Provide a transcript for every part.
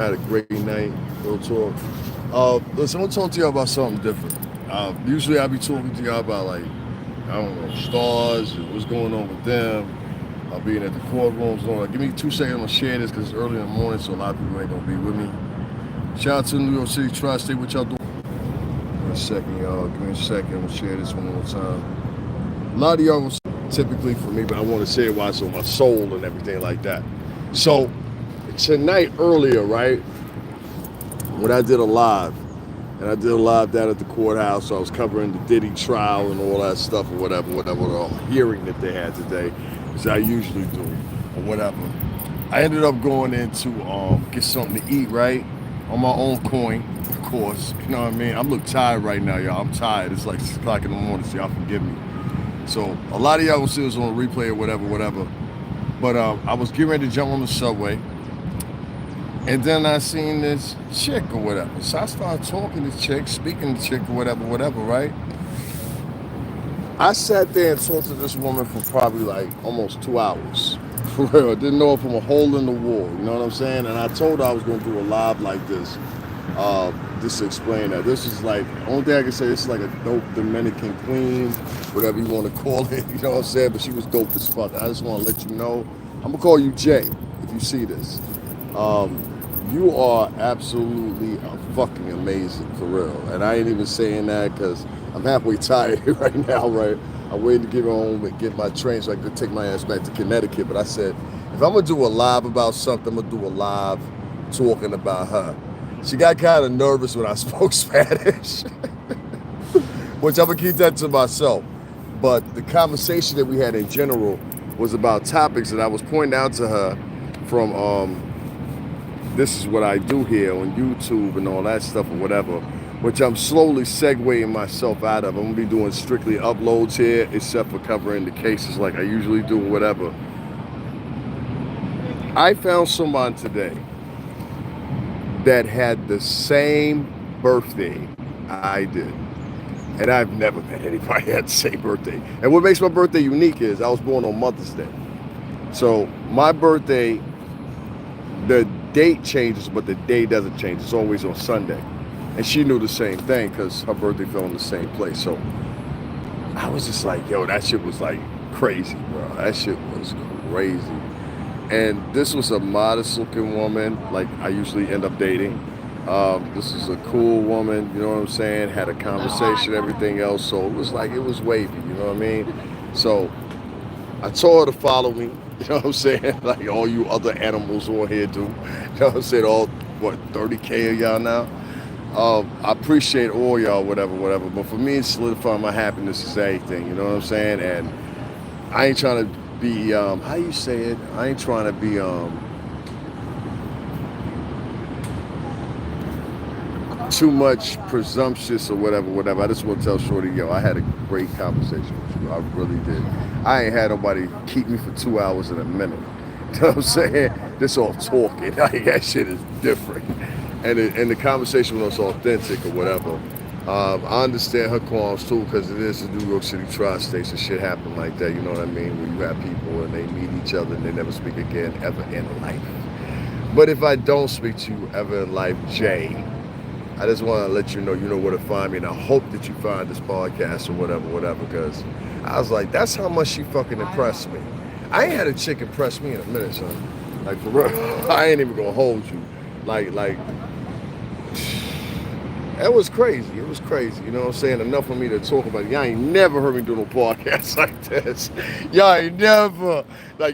Had a great night. Real talk. Listen, I'm gonna talk to y'all about something different. Usually I be talking to y'all about like I don't know stars and what's going on with them. Being at the courtrooms. Give me 2 seconds. I'm gonna share this because it's early in the morning, so a lot of people ain't gonna be with me. Shout out to New York City Tri-State. What y'all doing? Give me a second, y'all. Give me a second. I'm gonna share this one more time. A lot of y'all will typically for me, but I want to say it why it's on my soul and everything like that. So tonight earlier, right? When I did a live, and I did a live down at the courthouse, so I was covering the Diddy trial and all that stuff or whatever, the hearing that they had today, as I usually do, or whatever. I ended up going in to get something to eat, right? On my own coin, of course. You know what I mean? I look tired right now, y'all. I'm tired. It's like 6 o'clock in the morning, so y'all forgive me. So a lot of y'all will see this on a replay or whatever. But I was getting ready to jump on the subway. And then I seen this chick or whatever. So I started talking to the chick, speaking to the chick or whatever, right? I sat there and talked to this woman for probably like almost 2 hours. For real. I didn't know her from a hole in the wall, you know what I'm saying? And I told her I was going to do a live like this. Just to explain that. This is like, only thing I can say, this is like a dope Dominican queen, whatever you want to call it, you know what I'm saying? But she was dope as fuck. I just want to let you know. I'm going to call you Jay if you see this. You are absolutely fucking amazing, for real. And I ain't even saying that because I'm halfway tired right now, right? I'm waiting to get home and get my train so I can take my ass back to Connecticut. But I said, if I'm going to do a live about something, I'm going to do a live talking about her. She got kind of nervous when I spoke Spanish, which I'm going to keep that to myself. But the conversation that we had in general was about topics that I was pointing out to her from this is what I do here on YouTube and all that stuff or whatever, which I'm slowly segueing myself out of. I'm going to be doing strictly uploads here, except for covering the cases like I usually do or whatever. I found someone today that had the same birthday I did. And I've never met anybody that had the same birthday. And what makes my birthday unique is I was born on Mother's Day. So my birthday, the date changes, but the day doesn't change. It's always on Sunday. And she knew the same thing because her birthday fell in the same place. So I was just like, yo, that shit was like crazy, bro. That shit was crazy. And this was a modest looking woman, like I usually end up dating. This is a cool woman, you know what I'm saying? Had a conversation, everything else. So it was like, it was wavy, you know what I mean? So I told her to follow me, you know what I'm saying? Like all you other animals on here do. You know what I'm saying? All, 30K of y'all now? I appreciate all y'all, whatever. But for me, solidifying my happiness is everything, you know what I'm saying? And I ain't trying to be, how you say it? I ain't trying to be, too much presumptuous or whatever. I just want to tell Shorty, yo, I had a great conversation with you. I really did. I ain't had nobody keep me for 2 hours and a minute. You know what I'm saying? This all talking. Like, that shit is different. And the conversation was authentic or whatever. I understand her qualms too, because it is the New York City Tri-State, so shit happen like that, you know what I mean? Where you have people and they meet each other and they never speak again ever in life. But if I don't speak to you ever in life, Jay, I just want to let you know where to find me, and I hope that you find this podcast or whatever, because I was like, that's how much she fucking impressed me. I ain't had a chick impress me in a minute, son. Like, for real, I ain't even gonna hold you. Like, that was crazy. It was crazy. You know what I'm saying? Enough for me to talk about it. Y'all ain't never heard me do no podcast like this. Y'all ain't never.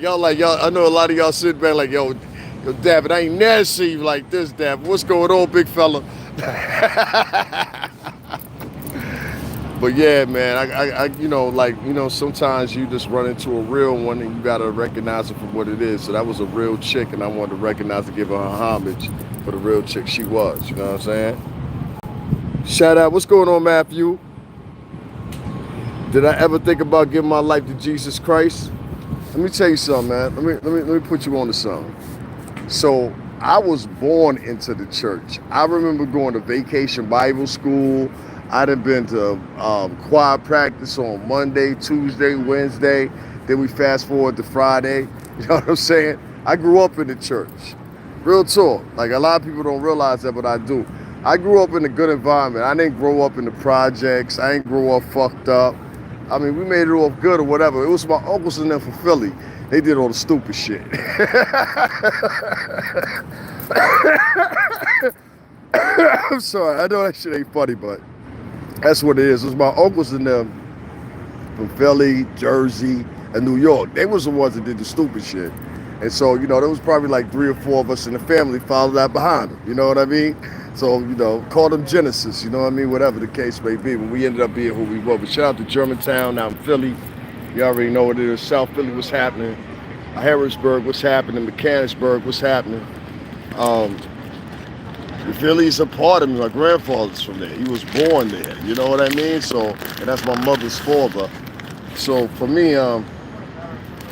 Y'all, I know a lot of y'all sit back like, yo, David, I ain't never seen you like this, David. What's going on, big fella? But yeah, man, I sometimes you just run into a real one and you gotta recognize it for what it is. So that was a real chick, and I wanted to recognize and give her homage for the real chick she was. You know what I'm saying? Shout out, what's going on, Matthew? Did I ever think about giving my life to Jesus Christ? Let me tell you something, man. Let me put you on to something. So I was born into the church. I remember going to vacation Bible school. I'd have been to choir practice on Monday, Tuesday, Wednesday. Then we fast forward to Friday. You know what I'm saying? I grew up in the church. Real talk. Like, a lot of people don't realize that, but I do. I grew up in a good environment. I didn't grow up in the projects. I didn't grow up fucked up. I mean, we made it off good or whatever. It was my uncles and them from Philly. They did all the stupid shit. I'm sorry. I know that shit ain't funny, but that's what it is. It was my uncles and them from Philly, Jersey, and New York. They was the ones that did the stupid shit. And so, you know, there was probably like 3 or 4 of us in the family followed that behind them. You know what I mean? So, you know, call them Genesis, you know what I mean? Whatever the case may be. But we ended up being who we were. But shout out to Germantown out in Philly. You already know what it is. South Philly, what's happening? Harrisburg, what's happening? Mechanicsburg, what's happening? Philly's a part of me. My grandfather's from there. He was born there. You know what I mean? So, and that's my mother's father. So for me,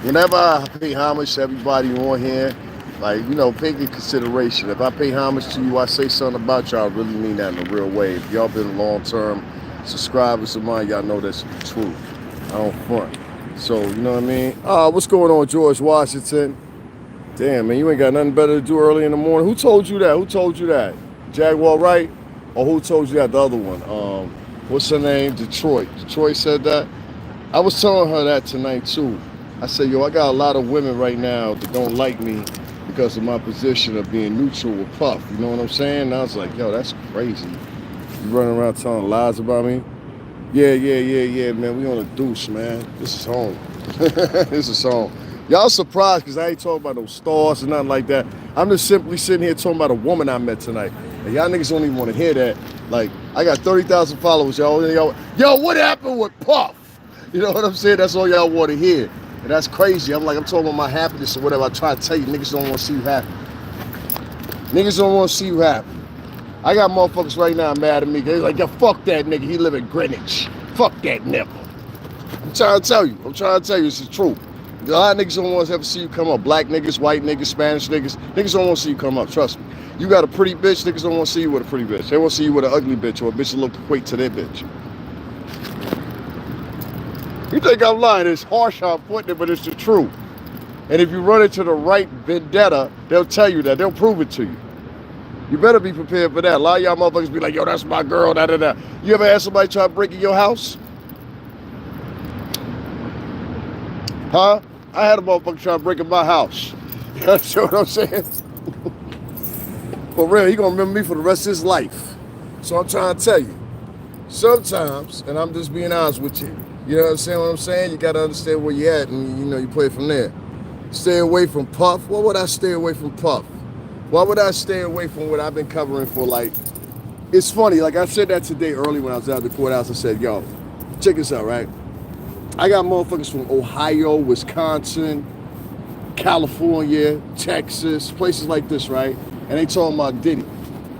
whenever I pay homage to everybody on here, like, you know, pay in consideration. If I pay homage to you, I say something about y'all, I really mean that in a real way. If y'all been long-term subscribers of mine, y'all know that's the truth. I don't front. So, you know what I mean? What's going on, George Washington? Damn, man, you ain't got nothing better to do early in the morning. Who told you that? Who told you that? Jaguar, Wright? Or who told you that? The other one. What's her name? Detroit. Detroit said that? I was telling her that tonight, too. I said, yo, I got a lot of women right now that don't like me because of my position of being neutral with Puff. You know what I'm saying? And I was like, yo, that's crazy. You running around telling lies about me? Yeah, man. We on a deuce, man. This is home. This is home. Y'all surprised because I ain't talking about no stars and nothing like that. I'm just simply sitting here talking about a woman I met tonight. And y'all niggas don't even want to hear that. Like, I got 30,000 followers, y'all. Yo, what happened with Puff? You know what I'm saying? That's all y'all want to hear. And that's crazy. I'm talking about my happiness or whatever. I try to tell you, niggas don't want to see you happy. Niggas don't want to see you happy. I got motherfuckers right now mad at me. They're like, yo, fuck that nigga. He live in Greenwich. Fuck that nigga. I'm trying to tell you. It's the truth. A lot of niggas don't want to ever see you come up. Black niggas, white niggas, Spanish niggas. Niggas don't want to see you come up. Trust me. You got a pretty bitch, niggas don't want to see you with a pretty bitch. They want to see you with an ugly bitch or a bitch that look equate to their bitch. You think I'm lying? It's harsh how I'm putting it, but it's the truth. And if you run into the right vendetta, they'll tell you that. They'll prove it to you. You better be prepared for that. A lot of y'all motherfuckers be like, yo, that's my girl, da-da-da. You ever had somebody try to break in your house? Huh? I had a motherfucker try to break in my house. You know what I'm saying? For real, he gonna remember me for the rest of his life. So I'm trying to tell you, sometimes, and I'm just being honest with you, you know what I'm saying? You gotta understand where you at and, you know, you play from there. Stay away from Puff. Why would I stay away from Puff? Why would I stay away from what I've been covering for, like, it's funny, like I said that today early when I was out at the courthouse. I said, yo, check this out, right? I got motherfuckers from Ohio, Wisconsin, California, Texas, places like this, right? And they talking about Diddy.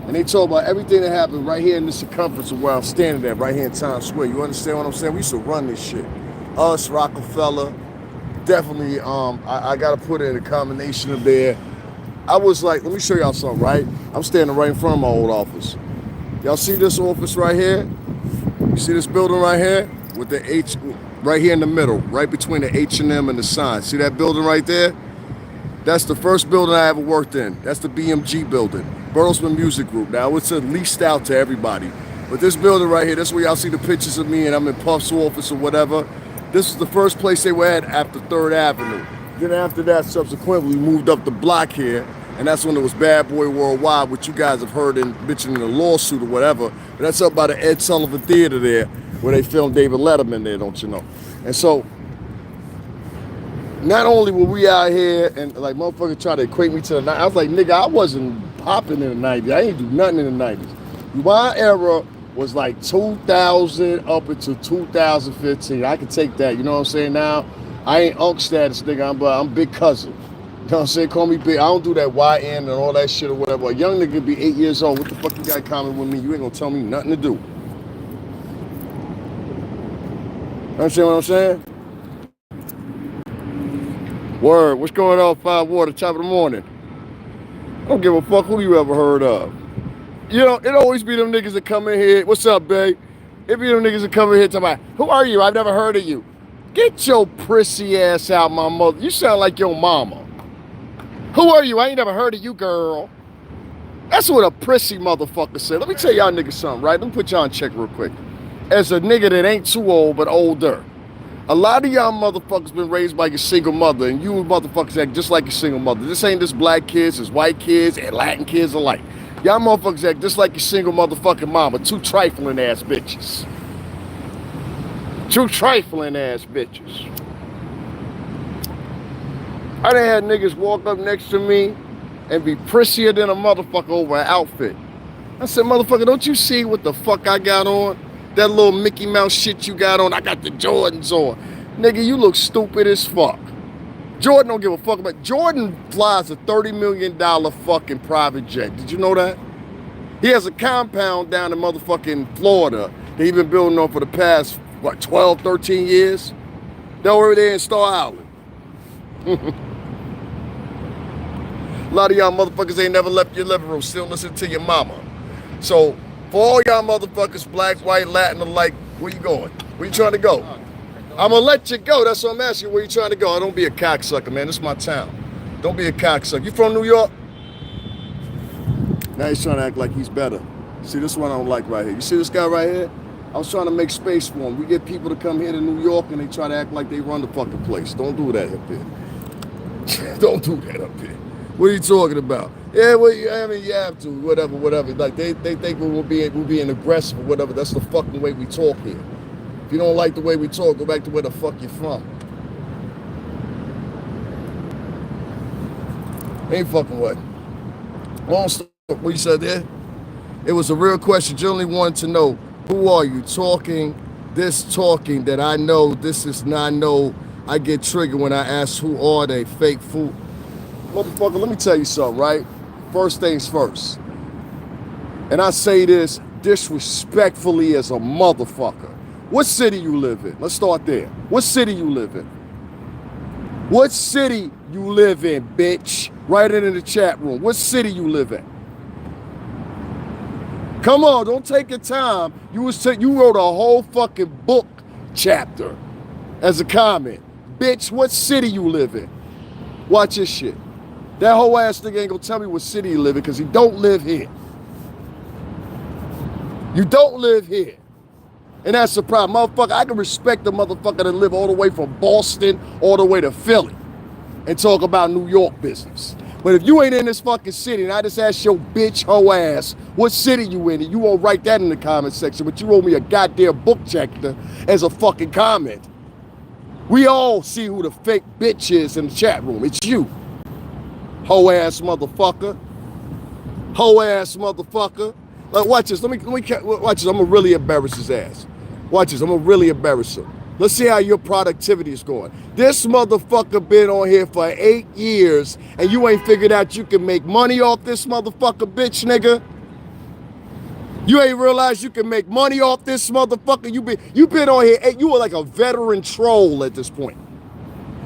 And they talk about everything that happened right here in the circumference of where I'm standing at, right here in Times Square. You understand what I'm saying? We used to run this shit. Us, Rockefeller, definitely, I gotta put in a combination of there. I was like, let me show y'all something, right? I'm standing right in front of my old office. Y'all see this office right here? You see this building right here? With the H, right here in the middle, right between the H&M and the sign. See that building right there? That's the first building I ever worked in. That's the BMG building, Bertelsmann Music Group. Now, it's leased out to everybody. But this building right here, that's where y'all see the pictures of me and I'm in Puff's office or whatever. This is the first place they were at after 3rd Avenue. Then after that, subsequently, we moved up the block here. And that's when it was Bad Boy Worldwide, which you guys have heard in mentioning the lawsuit or whatever. But that's up by the Ed Sullivan Theater there, where they filmed David Letterman there, don't you know? And so, not only were we out here and like motherfuckers try to equate me to the 90s, I was like, nigga, I wasn't popping in the 90s. I ain't do nothing in the 90s. My era was like 2000 up until 2015. I can take that, you know what I'm saying? Now, I ain't unk status, nigga, I'm big cousin. You know what I'm saying? Call me big. I don't do that YN and all that shit or whatever. A young nigga could be 8 years old. What the fuck you got in common with me? You ain't gonna tell me nothing to do. Understand what I'm saying? Word. What's going on, 5 Water, top of the morning? I don't give a fuck who you ever heard of. You know, it always be them niggas that come in here. What's up, babe? It be them niggas that come in here talking about, who are you? I've never heard of you. Get your prissy ass out, my mother. You sound like your mama. Who are you? I ain't never heard of you, girl. That's what a prissy motherfucker said. Let me tell y'all niggas something, right? Let me put y'all in check real quick. As a nigga that ain't too old, but older, a lot of y'all motherfuckers been raised by your single mother, and you motherfuckers act just like your single mother. This ain't just black kids, it's white kids and Latin kids alike. Y'all motherfuckers act just like your single motherfucking mama. Two trifling ass bitches. Two trifling ass bitches. I done had niggas walk up next to me and be prissier than a motherfucker over an outfit. I said, motherfucker, don't you see what the fuck I got on? That little Mickey Mouse shit you got on, I got the Jordans on. Nigga, you look stupid as fuck. Jordan don't give a fuck about. Jordan flies a $30 million fucking private jet. Did you know that? He has a compound down in motherfucking Florida that he been building on for the past, what, 12, 13 years? They're over there in Star Island. A lot of y'all motherfuckers ain't never left your living room, still listen to your mama. So, for all y'all motherfuckers, black, white, Latin alike, where you going? Where you trying to go? I'm gonna let you go. That's what I'm asking you. Where you trying to go? Don't be a cocksucker, man. This is my town. Don't be a cocksucker. You from New York? Now he's trying to act like he's better. See, this one I don't like right here. You see this guy right here? I was trying to make space for him. We get people to come here to New York and they try to act like they run the fucking place. Don't do that up here. Don't do that up here. What are you talking about? Yeah, well, I mean, you have to, whatever. Like, they think we're being aggressive or whatever. That's the fucking way we talk here. If you don't like the way we talk, go back to where the fuck you're from. Ain't fucking what? Long story, what you said there? It was a real question. Generally wanted to know, who are you? Talking that I know, this is not know. I get triggered when I ask who are they, fake fool. Motherfucker, let me tell you something, right? First things first. And I say this disrespectfully as a motherfucker. What city you live in? Let's start there. What city you live in? What city you live in, bitch? Write it in the chat room. What city you live in? Come on, don't take your time. You wrote a whole fucking book chapter as a comment. Bitch, what city you live in? Watch this shit. That whole ass nigga ain't gonna tell me what city he live in because he don't live here. You don't live here. And that's the problem. Motherfucker, I can respect the motherfucker that live all the way from Boston all the way to Philly and talk about New York business. But if you ain't in this fucking city and I just ask your bitch hoe ass what city you in, and you won't write that in the comment section, but you owe me a goddamn book chapter as a fucking comment. We all see who the fake bitch is in the chat room. It's you. Hoe ass motherfucker. Hoe ass motherfucker. Like, watch this. Let me watch this. I'm gonna really embarrass his ass. Watch this. I'm gonna really embarrass him. Let's see how your productivity is going. This motherfucker been on here for 8 years and you ain't figured out you can make money off this motherfucker, bitch, nigga. You ain't realized you can make money off this motherfucker. You been on here. You are like a veteran troll at this point.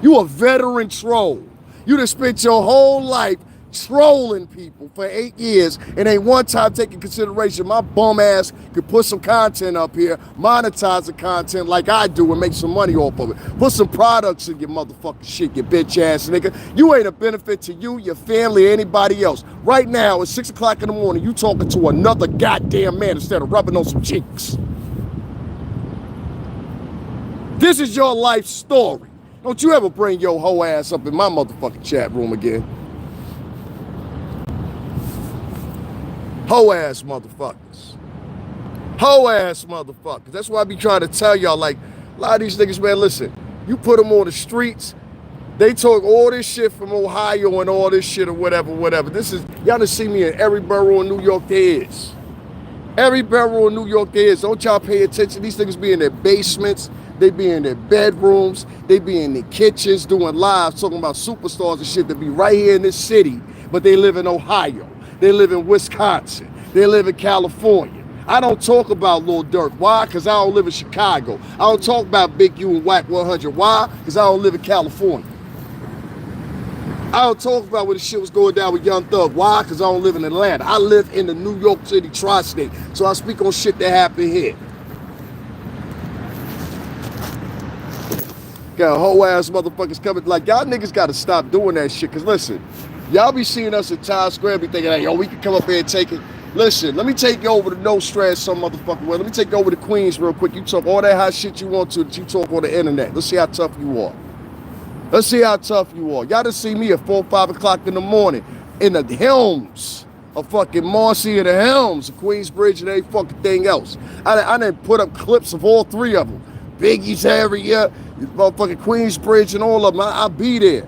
You a veteran troll. You done spent your whole life trolling people for 8 years and ain't one time taking consideration my bum ass could put some content up here, monetize the content like I do and make some money off of it. Put some products in your motherfucking shit, you bitch ass nigga. You ain't a benefit to you, your family, or anybody else. Right now, it's 6 o'clock in the morning, you talking to another goddamn man instead of rubbing on some cheeks. This is your life story. Don't you ever bring your hoe ass up in my motherfucking chat room again. Hoe ass motherfuckers. Hoe ass motherfuckers. That's why I be trying to tell y'all, like, a lot of these niggas, man, listen, you put them on the streets, they talk all this shit from Ohio and all this shit or whatever. This is, y'all done see me in every borough in New York there is. Every borough in New York there is. Don't y'all pay attention. These niggas be in their basements, they be in their bedrooms, they be in their kitchens doing lives talking about superstars and shit that be right here in this city, but they live in Ohio. They live in Wisconsin. They live in California. I don't talk about Lil Durk. Why? Because I don't live in Chicago. I don't talk about Big U and Whack 100. Why? Because I don't live in California. I don't talk about where the shit was going down with Young Thug. Why? Because I don't live in Atlanta. I live in the New York City tri-state. So I speak on shit that happened here. Got whole ass motherfuckers coming. Like, y'all niggas got to stop doing that shit. Because listen, Y'all be seeing us in Times Square, be thinking, hey, yo, we can come up here and take it. Listen, let me take you over to No Stress some motherfucking way. Let me take you over to Queens real quick. You talk all that hot shit you want to that you talk on the internet. Let's see how tough you are. Let's see how tough you are. Y'all just see me at 4, 5 o'clock in the morning in the Helms of fucking Marcy and the Helms of Queensbridge and every fucking thing else. I didn't put up clips of all 3 of them. Biggie's area, motherfucking Queensbridge and all of them. I'll be there.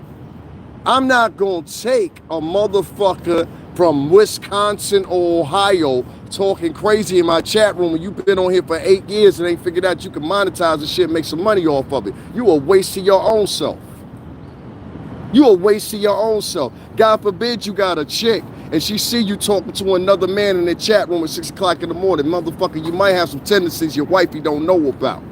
I'm not gonna take a motherfucker from Wisconsin or Ohio talking crazy in my chat room when you've been on here for 8 years and ain't figured out you can monetize the shit and make some money off of it. You are wasting your own self. You are wasting your own self. God forbid you got a chick and she see you talking to another man in the chat room at 6 o'clock in the morning. Motherfucker, you might have some tendencies your wifey don't know about.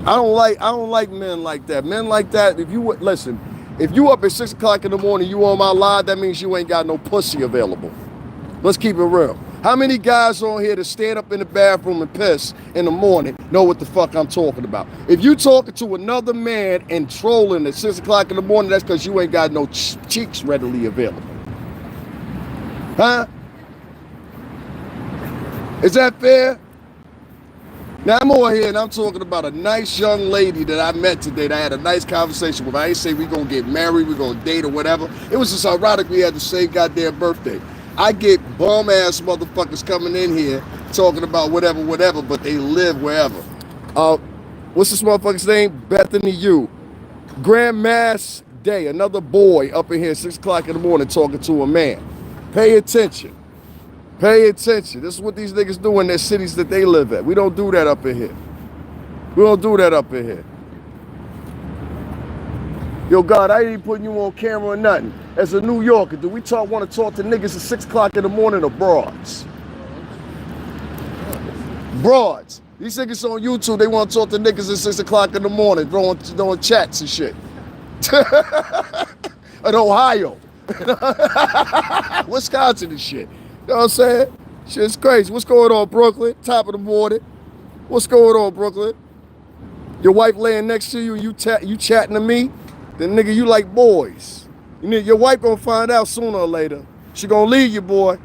I don't like men like that. Men like that, if you listen, if you up at 6 o'clock in the morning, you on my live, that means you ain't got no pussy available. Let's keep it real. How many guys on here that stand up in the bathroom and piss in the morning know what the fuck I'm talking about? If you talking to another man and trolling at 6 o'clock in the morning, that's because you ain't got no cheeks readily available. Huh? Is that fair? Now I'm over here and I'm talking about a nice young lady that I met today that I had a nice conversation with. I ain't say we gonna get married, we gonna date or whatever. It was just ironic we had the same goddamn birthday. I get bum ass motherfuckers coming in here talking about whatever, but they live wherever. What's this motherfucker's name? Bethany U. Grandmass Day, another boy up in here 6 o'clock in the morning talking to a man. Pay attention. Pay attention. This is what these niggas do in their cities that they live at. We don't do that up in here. We don't do that up in here. Yo, God, I ain't even putting you on camera or nothing. As a New Yorker, do we want to talk to niggas at 6 o'clock in the morning or broads? Broads. These niggas on YouTube, they want to talk to niggas at 6 o'clock in the morning, doing chats and shit. In Ohio. Wisconsin and shit. You know what I'm saying? Shit's crazy. What's going on, Brooklyn? Top of the morning. What's going on, Brooklyn? Your wife laying next to you, you chatting to me? Then nigga, you like boys. Your wife gonna find out sooner or later. She gonna leave you, boy.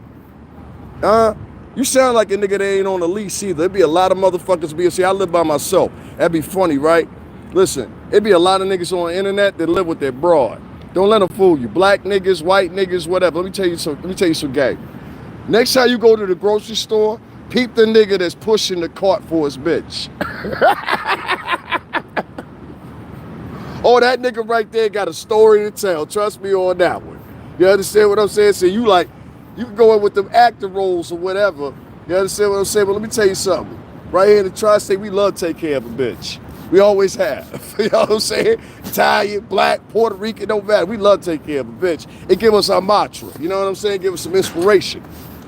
You sound like a nigga that ain't on a lease either. There'd be a lot of motherfuckers see, I live by myself. That'd be funny, right? Listen, it'd be a lot of niggas on the internet that live with their broad. Don't let them fool you. Black niggas, white niggas, whatever. Let me tell you some game. Next time you go to the grocery store, peep the nigga that's pushing the cart for his bitch. Oh, that nigga right there got a story to tell. Trust me on that one. You understand what I'm saying? So you can go in with them acting roles or whatever. You understand what I'm saying? But let me tell you something. Right here in the tri-state, we love to take care of a bitch. We always have. You know what I'm saying? Italian, black, Puerto Rican, don't matter. We love to take care of a bitch. It give us our mantra. You know what I'm saying? Give us some inspiration.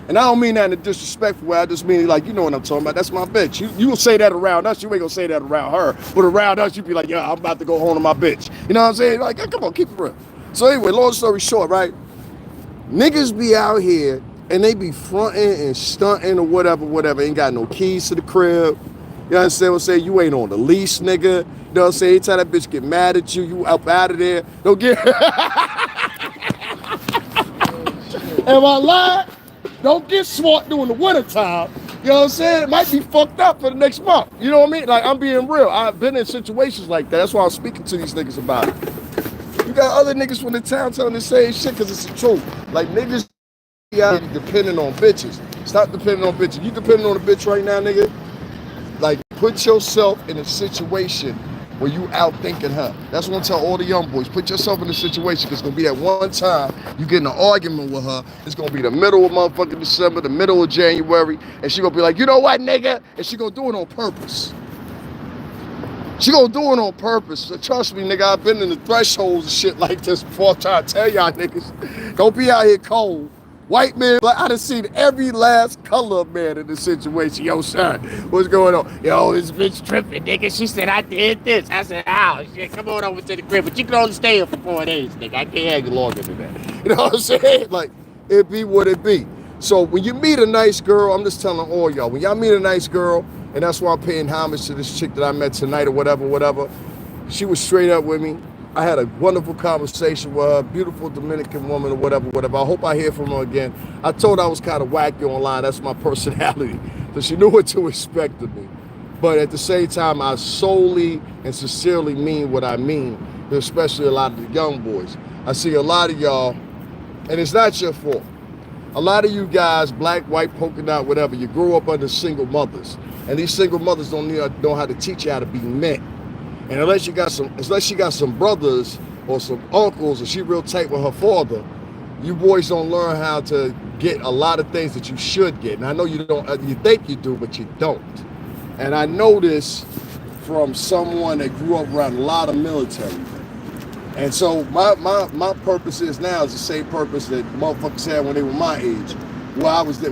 And I don't mean that in a disrespectful way. I just mean like, you know what I'm talking about. That's my bitch. You will say that around us. You ain't gonna say that around her. But around us, you be like, yeah, I'm about to go home to my bitch. You know what I'm saying? Like, come on, keep it real. So anyway, long story short, right? Niggas be out here and they be fronting and stunting or whatever. Ain't got no keys to the crib. You understand what I'm saying? You ain't on the lease, nigga. You know what I'm saying? Anytime that bitch get mad at you, you up out of there. Don't get... Am I lying? Don't get smart during the wintertime. You know what I'm saying? It might be fucked up for the next month. You know what I mean? Like, I'm being real. I've been in situations like that. That's why I'm speaking to these niggas about it. You got other niggas from the town telling the same shit because it's the truth. Like, niggas be out here depending on bitches. Stop depending on bitches. You depending on a bitch right now, nigga? Like, put yourself in a situation where you out thinking her. That's what I'm telling all the young boys. Put yourself in a situation because it's going to be at one time you get in an argument with her. It's going to be the middle of motherfucking December, the middle of January, and she going to be like, you know what, nigga? And she going to do it on purpose. She going to do it on purpose. So trust me, nigga, I've been in the thresholds and shit like this before. I'm trying to tell y'all niggas, don't be out here cold. White man, like I done seen every last color of man in this situation. Yo, son, what's going on? Yo, this bitch tripping, nigga. She said, I did this. I said, ow, shit, come on over to the crib. But you can only stay here for 4 days, nigga. I can't have you longer than that. You know what I'm saying? Like, it be what it be. So when you meet a nice girl, I'm just telling all y'all, when y'all meet a nice girl, and that's why I'm paying homage to this chick that I met tonight or whatever, She was straight up with me. I had a wonderful conversation with her, beautiful Dominican woman or whatever, whatever. I hope I hear from her again. I told her I was kind of wacky online. That's my personality. So she knew what to expect of me. But at the same time, I solely and sincerely mean what I mean, especially a lot of the young boys. I see a lot of y'all, and it's not your fault. A lot of you guys, black, white, polka dot, whatever, you grew up under single mothers. And these single mothers don't know how to teach you how to be men. And unless she got some brothers or some uncles, or she real tight with her father, you boys don't learn how to get a lot of things that you should get. And I know you don't, you think you do, but you don't. And I know this from someone that grew up around a lot of military. And so my purpose is now is the same purpose that motherfuckers had when they were my age. When I was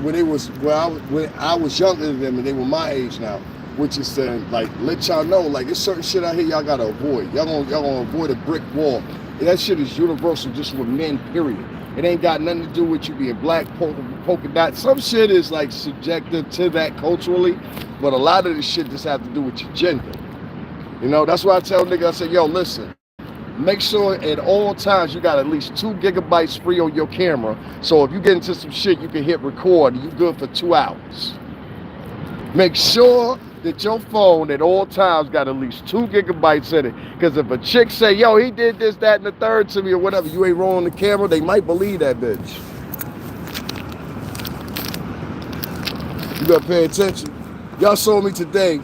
younger than them and they were my age now. Which is to like let y'all know, like there's certain shit out here y'all gotta avoid. Y'all gonna avoid a brick wall. And that shit is universal just with men, period. It ain't got nothing to do with you being black, polka dot. Some shit is like subjective to that culturally, but a lot of this shit just have to do with your gender. You know, that's why I tell niggas, I say, yo, listen, make sure at all times you got at least 2 gigabytes free on your camera. So if you get into some shit, you can hit record and you good for 2 hours. Make sure that your phone at all times got at least 2 gigabytes in it. Because if a chick say, yo, he did this, that, and the third to me or whatever, you ain't rolling the camera, they might believe that bitch. You gotta pay attention. Y'all saw me today,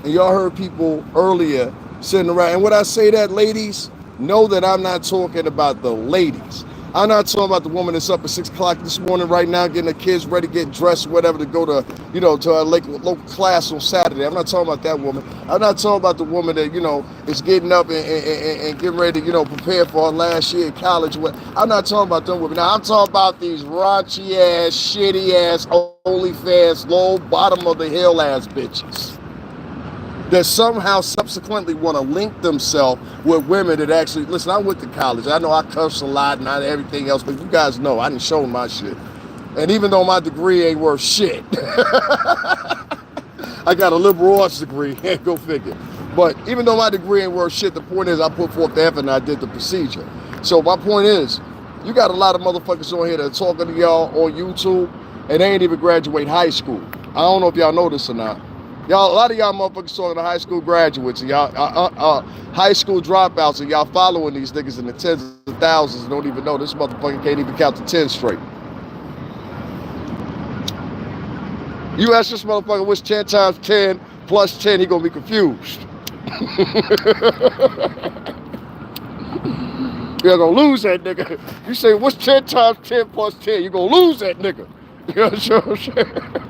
and y'all heard people earlier sitting around. And when I say that, ladies, know that I'm not talking about the ladies. I'm not talking about the woman that's up at 6 o'clock this morning right now, getting her kids ready, getting dressed, whatever, to go to, to a local class on Saturday. I'm not talking about that woman. I'm not talking about the woman that, is getting up and getting ready to, prepare for her last year at college. I'm not talking about them women. Now, I'm talking about these raunchy ass, shitty ass, OnlyFans, low, bottom of the hill ass bitches that somehow subsequently want to link themselves with women that actually, listen, I went to college. I know I cuss a lot and everything else, but you guys know I didn't show my shit. And even though my degree ain't worth shit, I got a liberal arts degree, go figure. But even though my degree ain't worth shit, the point is I put forth the effort and I did the procedure. So my point is, you got a lot of motherfuckers on here that are talking to y'all on YouTube and they ain't even graduate high school. I don't know if y'all know this or not. Y'all, a lot of y'all motherfuckers talking to high school graduates and y'all high school dropouts, and y'all following these niggas in the tens of thousands and don't even know this motherfucker can't even count to 10 straight. You ask this motherfucker what's 10 times 10 plus 10, he gonna be confused. You're gonna lose that nigga. You say what's 10 times 10 plus 10, you gonna lose that nigga. You know what I'm saying?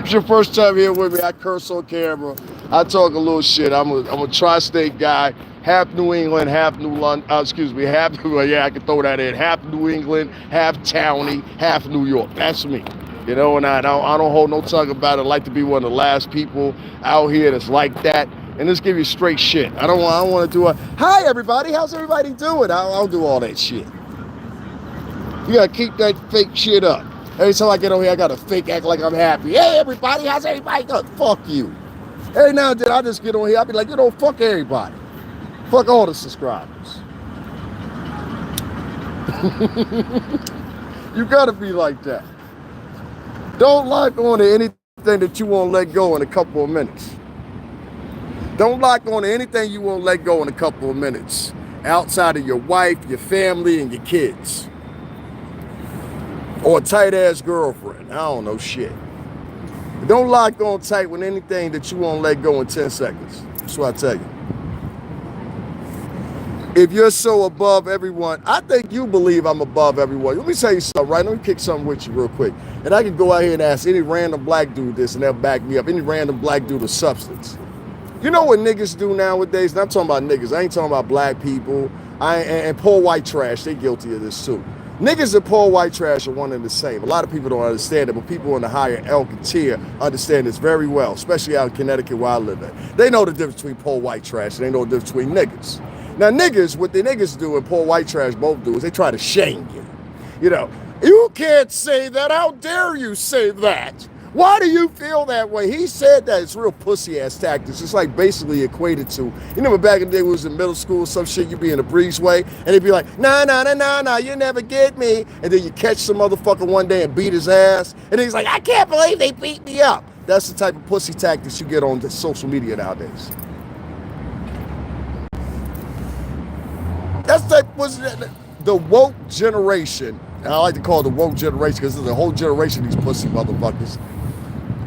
It's your first time here with me. I curse on camera. I talk a little shit. I'm a tri-state guy, half New England, half New London. I can throw that in. Half New England, half Townie, half New York. That's me. And I don't hold no tongue about it. I like to be one of the last people out here that's like that. And let's give you straight shit. I don't want to do a hi everybody. How's everybody doing? I don't do all that shit. You gotta keep that fake shit up. Every time I get on here, I gotta fake act like I'm happy. Hey, everybody, how's everybody doing? Fuck you. Every now and then, I just get on here, I be like, fuck everybody. Fuck all the subscribers. You gotta be like that. Don't lock on to anything that you won't let go in a couple of minutes. Don't lock on to anything you won't let go in a couple of minutes. Outside of your wife, your family, and your kids. Or a tight-ass girlfriend. I don't know shit. Don't lock on tight with anything that you won't let go in 10 seconds. That's what I tell you. If you're so above everyone, I think you believe I'm above everyone. Let me tell you something, right? Let me kick something with you real quick. And I can go out here and ask any random black dude this and they'll back me up. Any random black dude of substance. You know what niggas do nowadays? And I'm talking about niggas. I ain't talking about black people. And poor white trash, they guilty of this too. Niggas and poor white trash are one and the same. A lot of people don't understand it, but people in the higher elk and tier understand this very well, especially out in Connecticut where I live at. They know the difference between poor white trash and they know the difference between niggas. Now niggas, what the niggas do and poor white trash both do is they try to shame you. You can't say that. How dare you say that? Why do you feel that way? He said that. It's real pussy ass tactics. It's like basically equated to, you remember back in the day when we was in middle school, some shit, you be in a breezeway, and they'd be like, nah, you never get me. And then you catch some motherfucker one day and beat his ass, and he's like, I can't believe they beat me up. That's the type of pussy tactics you get on the social media nowadays. That's like the woke generation. And I like to call it the woke generation because there's a whole generation of these pussy motherfuckers.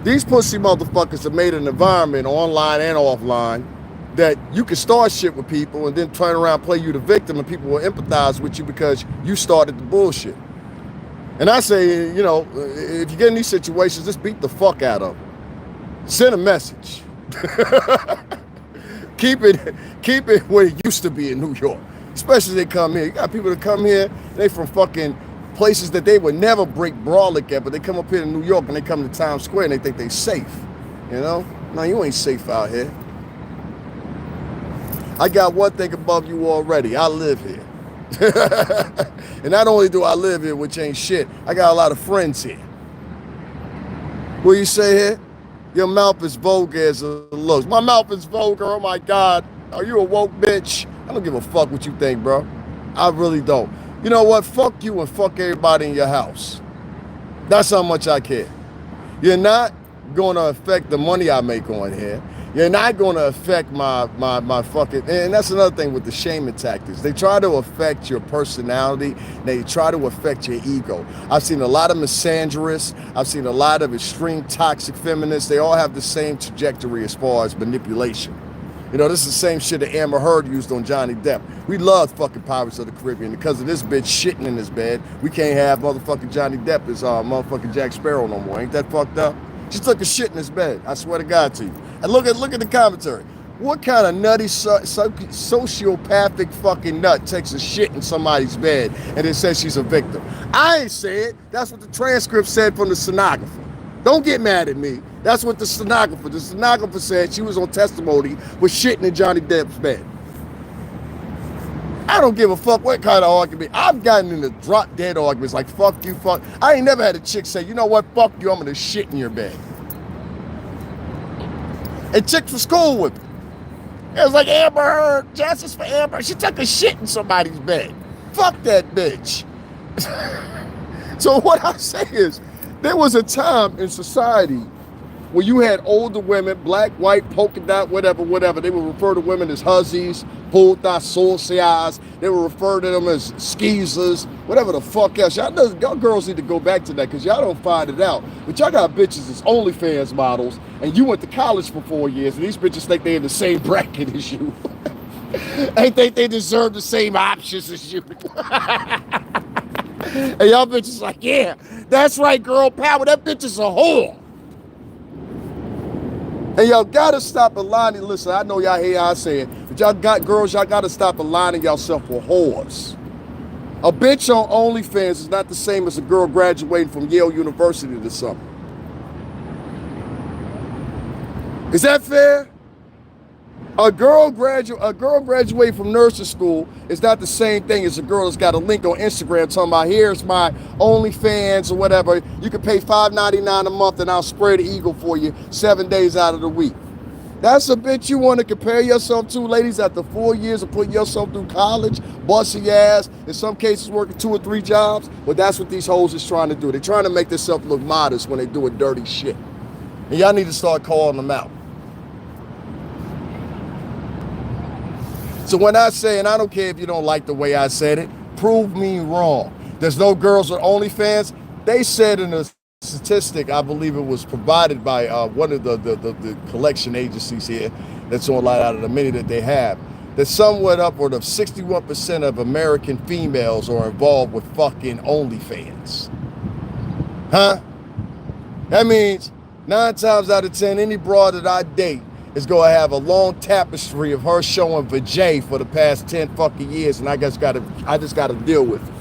These pussy motherfuckers have made an environment online and offline that you can start shit with people and then turn around, play you the victim, and people will empathize with you because you started the bullshit. And I say, you know, if you get in these situations, just beat the fuck out of them. Send a message. Keep it where it used to be in New York. Especially they come here. You got people that come here, they from fucking places that they would never break brolic at, but they come up here to New York and they come to Times Square and they think they safe. You know? No, you ain't safe out here. I got one thing above you already. I live here. And not only do I live here, which ain't shit, I got a lot of friends here. What you say here? Your mouth is vulgar as it looks. My mouth is vulgar, oh my God. Are you a woke bitch? I don't give a fuck what you think, bro. I really don't. You know what? Fuck you and fuck everybody in your house. That's how much I care. You're not going to affect the money I make on here. You're not going to affect my fucking... And that's another thing with the shaming tactics. They try to affect your personality. They try to affect your ego. I've seen a lot of misandrists. I've seen a lot of extreme toxic feminists. They all have the same trajectory as far as manipulation. You know, this is the same shit that Amber Heard used on Johnny Depp. We love fucking Pirates of the Caribbean. Because of this bitch shitting in his bed, we can't have motherfucking Johnny Depp as motherfucking Jack Sparrow no more. Ain't that fucked up? She took a shit in his bed. I swear to God to you. And look at the commentary. What kind of nutty sociopathic fucking nut takes a shit in somebody's bed and then says she's a victim? I ain't say it. That's what the transcript said from the stenographer. Don't get mad at me. That's what the stenographer said. She was on testimony with shitting in Johnny Depp's bed. I don't give a fuck what kind of argument. I've gotten into drop dead arguments like fuck you, fuck. I ain't never had a chick say, you know what, fuck you, I'm gonna shit in your bed. And chicks from school with me. It was like Amber Heard, justice for Amber. She took a shit in somebody's bed. Fuck that bitch. So what I say is, there was a time in society where you had older women, black, white, polka dot, whatever. They would refer to women as hussies, putas, socias. They would refer to them as skeezers, whatever the fuck else. Y'all girls need to go back to that because y'all don't find it out. But y'all got bitches as OnlyFans models, and you went to college for 4 years, and these bitches think they're in the same bracket as you. They think they deserve the same options as you. And y'all bitches like, yeah, that's right, girl power. That bitch is a whore. And y'all gotta stop aligning. Listen, I know y'all hear how I say it, but y'all gotta stop aligning yourself with whores. A bitch on OnlyFans is not the same as a girl graduating from Yale University this summer. Is that fair? A girl graduating from nursing school is not the same thing as a girl that's got a link on Instagram talking about here's my OnlyFans or whatever. You can pay $5.99 a month and I'll spray the eagle for you 7 days out of the week. That's a bitch you want to compare yourself to, ladies, after 4 years of putting yourself through college, busting your ass, in some cases working 2 or 3 jobs. But that's what these hoes is trying to do. They're trying to make themselves look modest when they're doing dirty shit. And y'all need to start calling them out. So when I say, and I don't care if you don't like the way I said it, prove me wrong. There's no girls with OnlyFans. They said in a statistic, I believe it was provided by one of the collection agencies here, that's on a lot out of the many that they have, that somewhat upward of 61% of American females are involved with fucking OnlyFans. Huh? That means 9 times out of 10, any broad that I date is going to have a long tapestry of her showing Bday for the past 10 fucking years, and I just got to deal with it.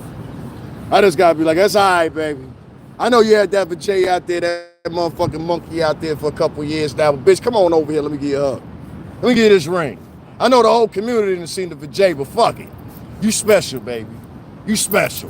I just got to be like, that's all right, baby. I know you had that Bday out there, that motherfucking monkey out there for a couple years now, but bitch, come on over here, let me give you a hug. Let me give you this ring. I know the whole community didn't see the Bday, but fuck it. You special, baby. You special.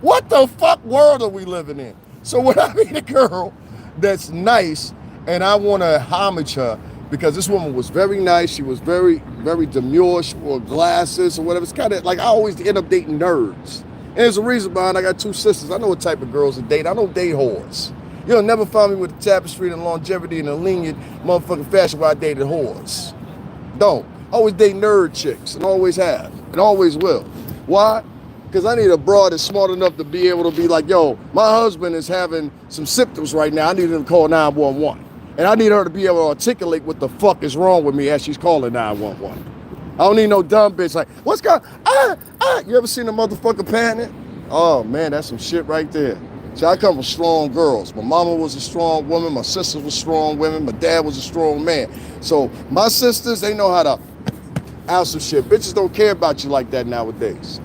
What the fuck world are we living in? So when I meet a girl that's nice and I want to homage her because this woman was very nice, she was very, very demure, she wore glasses or whatever. It's kind of like I always end up dating nerds. And there's a reason behind. I got 2 sisters. I know what type of girls to date. I don't date whores. You'll never find me with the tapestry and longevity and a lenient motherfucking fashion where I dated whores. Don't. Always date nerd chicks and always have and always will. Why? Because I need a broad that's smart enough to be able to be like, yo, my husband is having some symptoms right now. I need him to call 911. And I need her to be able to articulate what the fuck is wrong with me as she's calling 911. I don't need no dumb bitch like, what's going on? You ever seen a motherfucker panicking? Oh man, that's some shit right there. See, I come from strong girls. My mama was a strong woman. My sisters were strong women. My dad was a strong man. So my sisters, they know how to out some shit. Bitches don't care about you like that nowadays.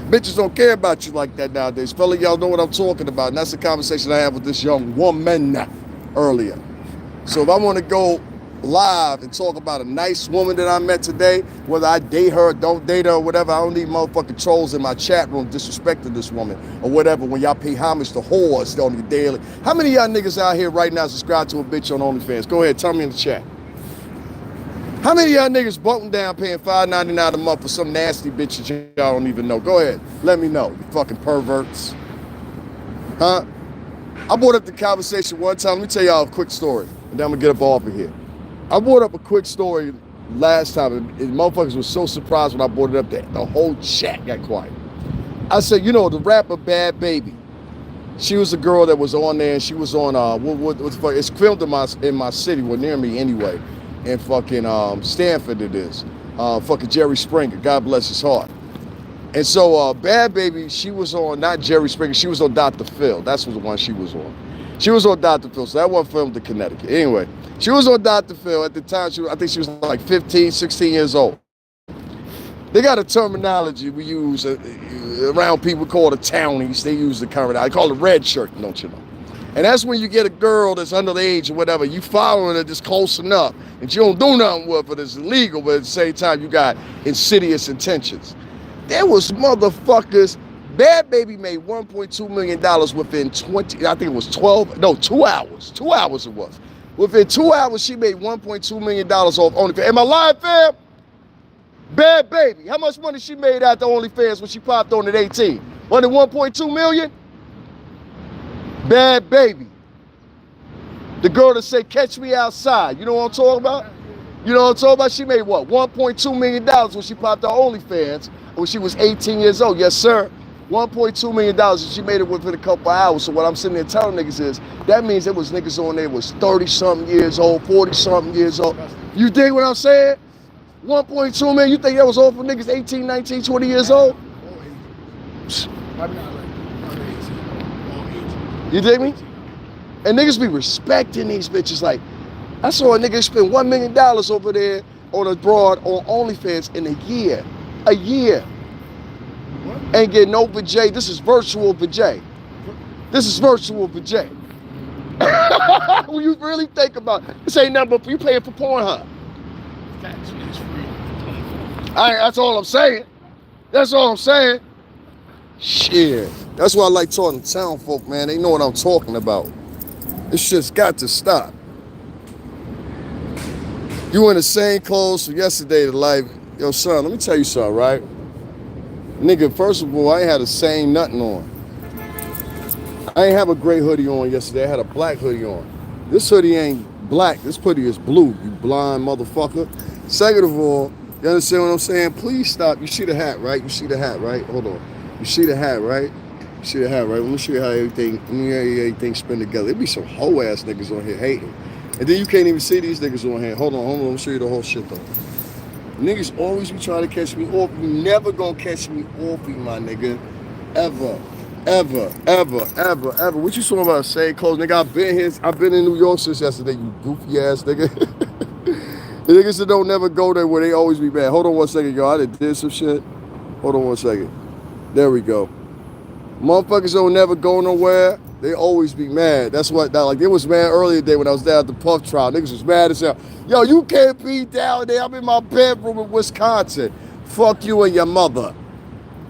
Bitches don't care about you like that nowadays. Fella, y'all know what I'm talking about. And that's the conversation I had with this young woman earlier. So if I want to go live and talk about a nice woman that I met today, whether I date her or don't date her or whatever, I don't need motherfucking trolls in my chat room disrespecting this woman or whatever when y'all pay homage to whores on the daily. How many of y'all niggas out here right now subscribe to a bitch on OnlyFans? Go ahead, tell me in the chat. How many of y'all niggas button down paying $5.99 a month for some nasty bitch that y'all don't even know? Go ahead, let me know, you fucking perverts. Huh? I brought up the conversation one time. Let me tell y'all a quick story, and then I'm gonna get up off of here. I brought up a quick story last time, and motherfuckers were so surprised when I brought it up that the whole chat got quiet. I said, you know, the rapper Bday, she was a girl that was on there, and she was on, what's fuck? It's filmed in my city, well, near me anyway. In fucking Stanford it is. Fucking Jerry Springer, God bless his heart. And so Bday, she was on, not Jerry Springer, she was on Dr. Phil. That's the one she was on. She was on Dr. Phil, so that wasn't filmed in Connecticut. Anyway, she was on Dr. Phil. At the time, I think she was like 15, 16 years old. They got a terminology we use around people called the townies. They use the current, I call it red shirt, don't you know? And that's when you get a girl that's under the age or whatever, you following her just close enough, and you don't do nothing with her that's illegal, but at the same time, you got insidious intentions. There was motherfuckers, Bday made $1.2 million within 2 hours. 2 hours it was. Within 2 hours, she made $1.2 million off OnlyFans. Am I lying, fam? Bday, how much money she made out the OnlyFans when she popped on at 18? Wasn't it 1.2 million? Bday, the girl that said, catch me outside. You know what I'm talking about? You know what I'm talking about? She made what? $1.2 million when she popped on OnlyFans when she was 18 years old. Yes, sir. $1.2 million, and she made it within a couple hours. So what I'm sitting there telling niggas is, that means there was niggas on there was 30-something years old, 40-something years old. You dig what I'm saying? 1.2 million, you think that was all for niggas 18, 19, 20 years old? You dig me? And niggas be respecting these bitches. Like, I saw a nigga spend $1 million over there on a broad on OnlyFans in a year. A year. Ain't get no Bday. This is virtual Bday. This is virtual Bday. When you really think about it, this ain't nothing but you paying for Pornhub. That's all I'm saying. That's all I'm saying. Shit. That's why I like talking to town folk, man. They know what I'm talking about. This shit's got to stop. You in the same clothes from yesterday to life. Yo, son, let me tell you something, right? Nigga, first of all, I ain't had the same nothing on. I ain't have a gray hoodie on yesterday. I had a black hoodie on. This hoodie ain't black. This hoodie is blue, you blind motherfucker. Second of all, you understand what I'm saying? Please stop. You see the hat, right? You see the hat, right? Hold on. You see the hat, right? You see the hat, right? Let me show you how everything spin together. There be some hoe ass niggas on here hating. And then you can't even see these niggas on here. Hold on. Let me show you the whole shit though. Niggas always be trying to catch me off. You never gonna catch me off, my nigga. Ever. What you talking about? Same clothes, nigga. I've been in New York since yesterday, you goofy ass nigga. The niggas that don't never go there where they always be mad. Hold on one second, y'all. I did some shit. Hold on one second. There we go. Motherfuckers don't never go nowhere. They always be mad. That's what, like, they was mad earlier today when I was down at the Puff trial. Niggas was mad as hell. Yo, you can't be down there. I'm in my bedroom in Wisconsin. Fuck you and your mother.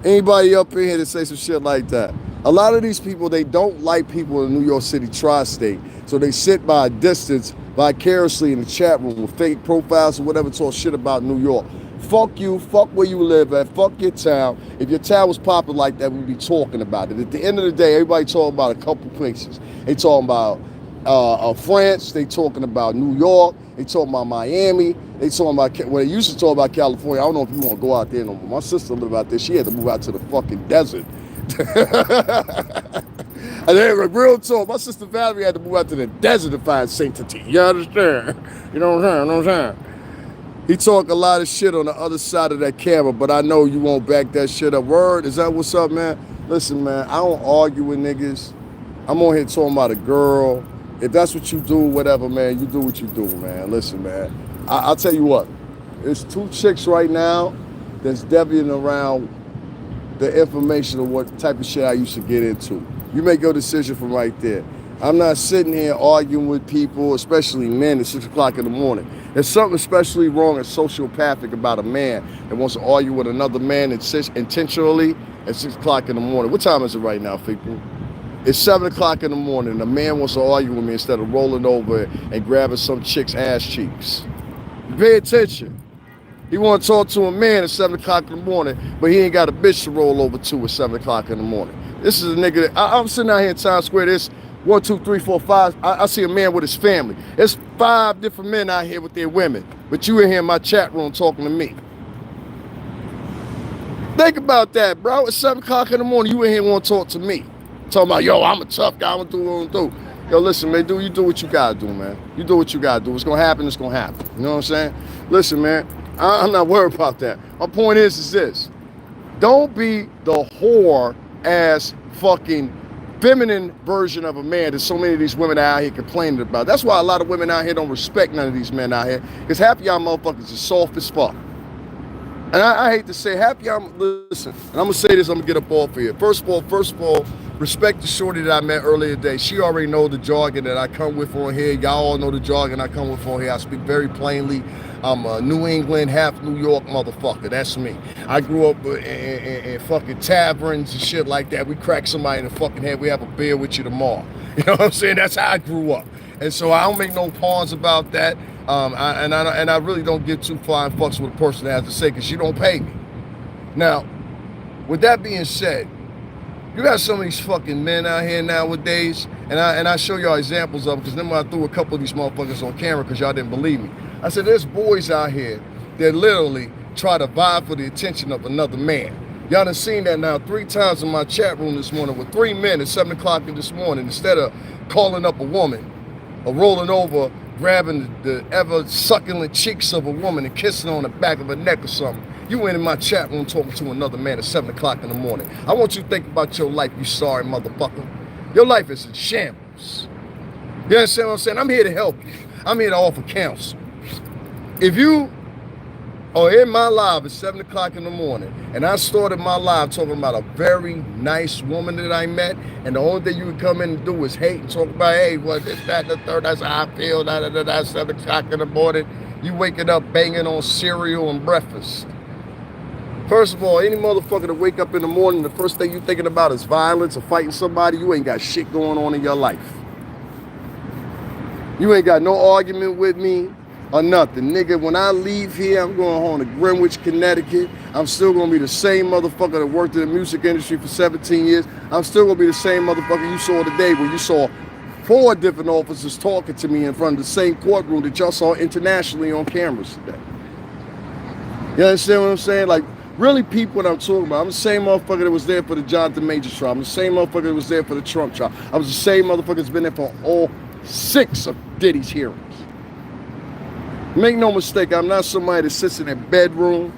Anybody up in here to say some shit like that? A lot of these people, they don't like people in the New York City tri-state. So they sit by a distance vicariously in the chat room with fake profiles or whatever, talk shit about New York. Fuck you, fuck where you live at, fuck your town. If your town was popular like that, we'd be talking about it. At the end of the day, everybody talking about a couple places. They talking about France, they talking about New York, they talking about Miami, they talking about, well, they used to talk about California. I don't know if you want to go out there no more. My sister lived out there. She had to move out to the fucking desert. And then, real talk, my sister Valerie had to move out to the desert to find sanctity. You understand? You know what I'm saying? He talk a lot of shit on the other side of that camera, but I know you won't back that shit up. Word? Is that what's up, man? Listen, man, I don't argue with niggas. I'm on here talking about a girl. If that's what you do, whatever, man, you do what you do, man. Listen, man, I'll tell you what. There's two chicks right now that's deviating around the information of what type of shit I used to get into. You make your decision from right there. I'm not sitting here arguing with people, especially men, at 6 o'clock in the morning. There's something especially wrong and sociopathic about a man that wants to argue with another man intentionally at 6 o'clock in the morning. What time is it right now, people? It's 7 o'clock in the morning and a man wants to argue with me instead of rolling over and grabbing some chick's ass cheeks. Pay attention. He want to talk to a man at 7 o'clock in the morning, but he ain't got a bitch to roll over to at 7 o'clock in the morning. This is a nigga that, I'm sitting out here in Times Square, there's 1, 2, 3, 4, 5, I see a man with his family. There's 5 different men out here with their women, but you in here in my chat room talking to me. Think about that, bro. It's 7 o'clock in the morning, you in here want to talk to me. Talking about, yo, I'm a tough guy, I'm gonna do what I'm gonna do. Yo, listen, man, dude, you do what you gotta do, man. You do what you gotta do. It's gonna happen, it's gonna happen. You know what I'm saying? Listen, man, I'm not worried about that. My point is this. Don't be the whore-ass fucking feminine version of a man that so many of these women out here complaining about. That's why a lot of women out here don't respect none of these men out here, because half of y'all motherfuckers are soft as fuck. And I hate to say, half of y'all, listen, and I'm gonna say this, I'm gonna get up off here. First of all, respect the shorty that I met earlier today. She already know the jargon that I come with on here. Y'all all know the jargon I come with on here. I speak very plainly. I'm a New England, half New York motherfucker. That's me. I grew up in fucking taverns and shit like that. We crack somebody in the fucking head. We have a beer with you tomorrow. You know what I'm saying? That's how I grew up. And so I don't make no pawns about that. I really don't get too far and fucks with a person that has to say, because you don't pay me. Now, with that being said, you got some of these fucking men out here nowadays, and I show y'all examples of them, because then I threw a couple of these motherfuckers on camera because y'all didn't believe me. I said, there's boys out here that literally try to vie for the attention of another man. Y'all done seen that now 3 times in my chat room this morning with 3 men at 7 o'clock this morning. Instead of calling up a woman or rolling over, grabbing the ever succulent cheeks of a woman and kissing her on the back of her neck or something, you went in my chat room talking to another man at 7 o'clock in the morning. I want you to think about your life, you sorry motherfucker. Your life is in shambles. You understand what I'm saying? I'm here to help you. I'm here to offer counsel. If you are in my live at 7 o'clock in the morning, and I started my live talking about a very nice woman that I met, and the only thing you would come in and do is hate and talk about, hey, what this, that, the third, that's how I feel, that, 7 o'clock in the morning, you waking up banging on cereal and breakfast. First of all, any motherfucker that wake up in the morning, the first thing you thinking about is violence or fighting somebody, you ain't got shit going on in your life. You ain't got no argument with me or nothing. Nigga, when I leave here, I'm going home to Greenwich, Connecticut. I'm still going to be the same motherfucker that worked in the music industry for 17 years. I'm still going to be the same motherfucker you saw today when you saw 4 different officers talking to me in front of the same courtroom that y'all saw internationally on cameras today. You understand what I'm saying? Like, really peep what I'm talking about. I'm the same motherfucker that was there for the Jonathan Majors trial. I'm the same motherfucker that was there for the Trump trial. I was the same motherfucker that's been there for all 6 of Diddy's hearings. Make no mistake, I'm not somebody that sits in their bedroom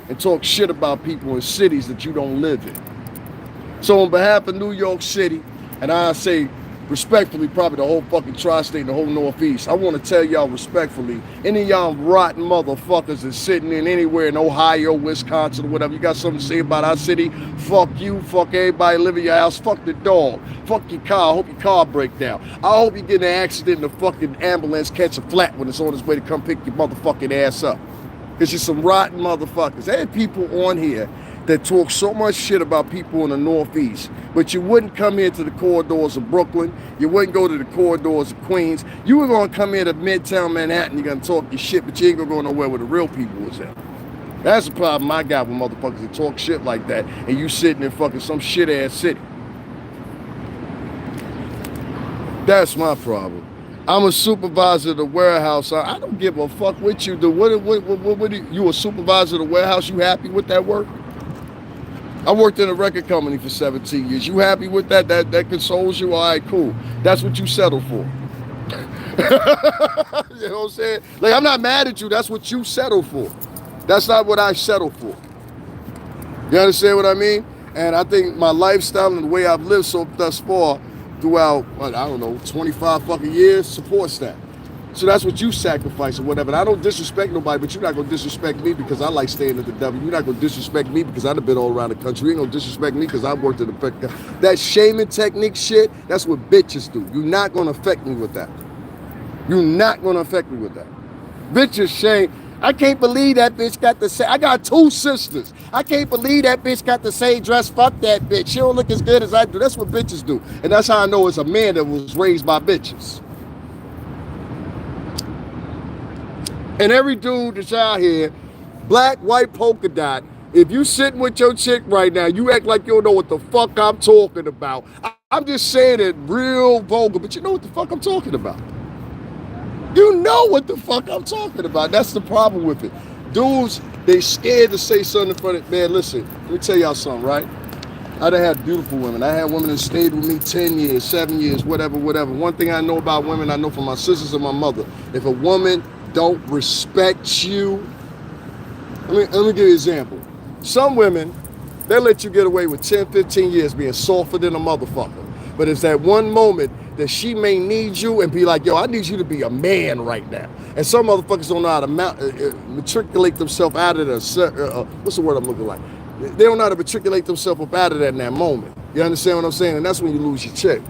and talks shit about people in cities that you don't live in. So on behalf of New York City, and I say respectfully, probably the whole fucking tri-state and the whole Northeast, I want to tell y'all respectfully, any of y'all rotten motherfuckers that's sitting in anywhere in Ohio, Wisconsin, or whatever, you got something to say about our city, fuck you, fuck everybody living in your house, fuck the dog, fuck your car, I hope your car break down. I hope you get in an accident and the fucking ambulance catch a flat when it's on its way to come pick your motherfucking ass up. Because you're some rotten motherfuckers. There are people on here that talk so much shit about people in the Northeast, but you wouldn't come here to the corridors of Brooklyn, you wouldn't go to the corridors of Queens, you were gonna come here to Midtown Manhattan, you're gonna talk your shit, but you ain't gonna go nowhere where the real people was at. That's the problem I got with motherfuckers that talk shit like that, and you sitting in fucking some shit ass city. That's my problem. I'm a supervisor of the warehouse. I don't give a fuck what you do. What you a supervisor of the warehouse? You happy with that work? I worked in a record company for 17 years. You happy with that? That consoles you? All right, cool. That's what you settled for. You know what I'm saying? Like, I'm not mad at you. That's what you settled for. That's not what I settled for. You understand what I mean? And I think my lifestyle and the way I've lived so thus far throughout, I don't know, 25 fucking years supports that. So that's what you sacrifice or whatever. And I don't disrespect nobody, but you're not going to disrespect me because I like staying at the W. You're not going to disrespect me because I've been all around the country. You ain't going to disrespect me because I worked in the... That shaming technique shit, that's what bitches do. You're not going to affect me with that. You're not going to affect me with that. Bitches shame. I can't believe that bitch got the same... I got 2 sisters. I can't believe that bitch got the same dress. Fuck that bitch. She don't look as good as I do. That's what bitches do. And that's how I know it's a man that was raised by bitches. And every dude that's out here, black, white, polka dot, if you sitting with your chick right now, you act like you don't know what the fuck I'm talking about. I'm just saying it real vulgar, but you know what the fuck I'm talking about. You know what the fuck I'm talking about. That's the problem with it. Dudes, they scared to say something in front of... Man, listen, let me tell y'all something, right? I done had beautiful women. I had women that stayed with me 10 years, 7 years, whatever. One thing I know about women, I know from my sisters and my mother. If a woman don't respect you... Let me give you an example. Some women, they let you get away with 10, 15 years being softer than a motherfucker. But it's that one moment that she may need you and be like, yo, I need you to be a man right now. And some motherfuckers don't know how to matriculate themselves out of the... what's the word I'm looking like? They don't know how to matriculate themselves up out of that in that moment. You understand what I'm saying? And that's when you lose your chick.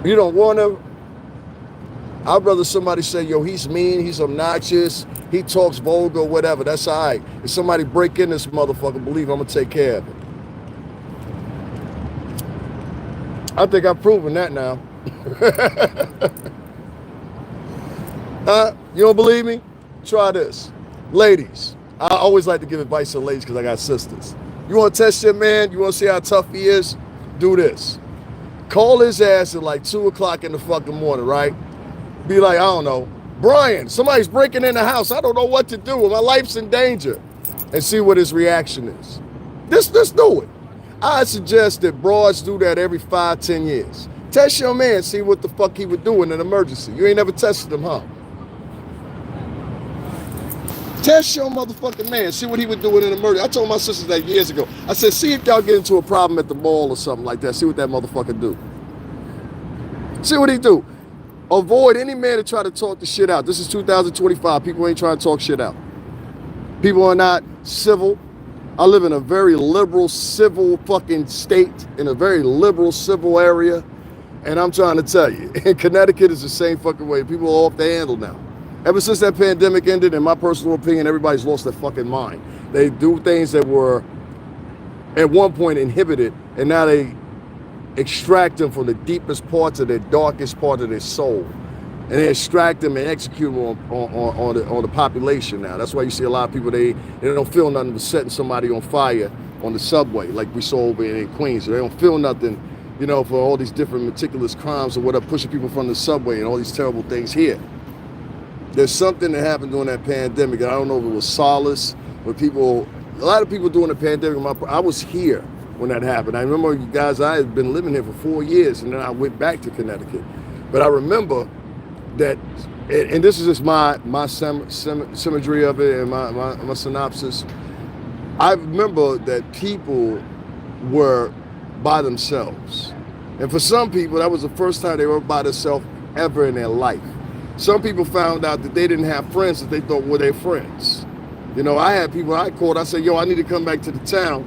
You don't want to... I'd rather somebody say, yo, he's mean, he's obnoxious, he talks vulgar, whatever. That's all right. If somebody break in this motherfucker, believe I'm going to take care of it. I think I've proven that now. You don't believe me? Try this. Ladies, I always like to give advice to ladies because I got sisters. You want to test your man? You want to see how tough he is? Do this. Call his ass at like 2 o'clock in the fucking morning, right? Be like, I don't know, Brian, somebody's breaking in the house. I don't know what to do. My life's in danger. And see what his reaction is. Just do it. I suggest that broads do that every 5, 10 years. Test your man, see what the fuck he would do in an emergency. You ain't never tested him, huh? Test your motherfucking man, see what he would do in an emergency. I told my sisters that years ago. I said, see if y'all get into a problem at the mall or something like that. See what that motherfucker do. See what he do. Avoid any man that try to talk the shit out. This is 2025. People ain't trying to talk shit out. People are not civil. I live in a very liberal, civil fucking state, in a very liberal, civil area. And I'm trying to tell you, in Connecticut is the same fucking way. People are off the handle now. Ever since that pandemic ended, in my personal opinion, everybody's lost their fucking mind. They do things that were at one point inhibited, and now they extract them from the deepest parts of their darkest part of their soul. And they extract them and execute them on the population now. That's why you see a lot of people, they don't feel nothing but setting somebody on fire on the subway, like we saw over in Queens. They don't feel nothing, you know, for all these different meticulous crimes or whatever, pushing people from the subway and all these terrible things here. There's something that happened during that pandemic, and I don't know if it was solace, but a lot of people during the pandemic, I was here when that happened. I remember, you guys, I had been living here for 4 years, and then I went back to Connecticut. But I remember that, and this is just my symmetry of it and my synopsis. I remember that people were by themselves. And for some people, that was the first time they were by themselves ever in their life. Some people found out that they didn't have friends that they thought were their friends. You know, I had people I called, I said, yo, I need to come back to the town.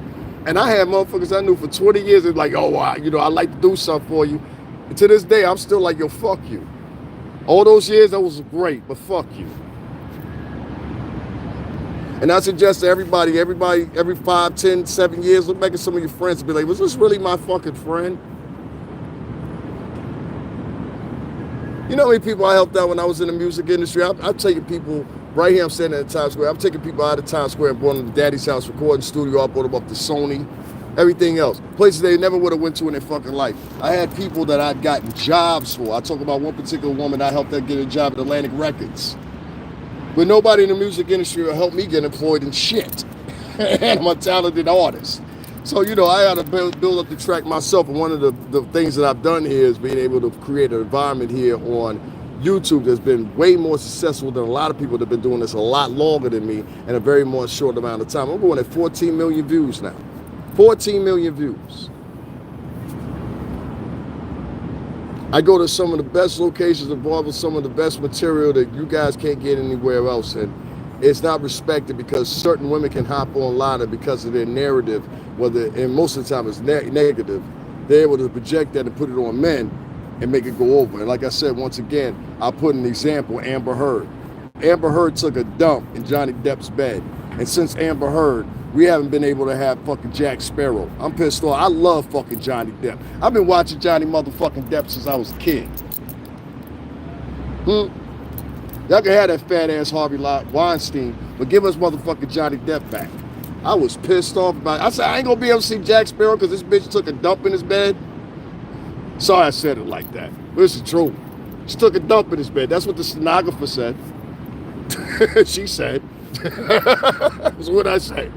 And I had motherfuckers I knew for 20 years, they're like, oh, I'd like to do something for you. And to this day, I'm still like, yo, fuck you. All those years, that was great, but fuck you. And I suggest to everybody, every 5, 10, 7 years, look back at some of your friends and be like, was this really my fucking friend? You know how many people I helped out when I was in the music industry? I've taken people, right here I'm standing at Times Square, I've taken people out of Times Square and brought them to Daddy's house recording studio, I brought them up to Sony, everything else. Places they never would have went to in their fucking life. I had people that I'd gotten jobs for. I talk about one particular woman, I helped her get a job at Atlantic Records. But nobody in the music industry will help me get employed in shit. And I'm a talented artist. So, you know, I had to build up the track myself. And one of the things that I've done here is being able to create an environment here on YouTube that's been way more successful than a lot of people that have been doing this a lot longer than me in a very more short amount of time. I'm going at 14 million views now. 14 million views. I go to some of the best locations involved with some of the best material that you guys can't get anywhere else. And it's not respected because certain women can hop online and because of their narrative, and most of the time it's negative, they're able to project that and put it on men and make it go over. And like I said, once again, I'll put an example, Amber Heard. Amber Heard took a dump in Johnny Depp's bed. And since Amber Heard, we haven't been able to have fucking Jack Sparrow. I'm pissed off. I love fucking Johnny Depp. I've been watching Johnny motherfucking Depp since I was a kid. Y'all can have that fat ass Harvey Weinstein, but give us motherfucking Johnny Depp back. I was pissed off about it. I said, I ain't gonna be able to see Jack Sparrow because this bitch took a dump in his bed. Sorry I said it like that, but it's the truth. She took a dump in his bed. That's what the stenographer said. She said. That's what I say.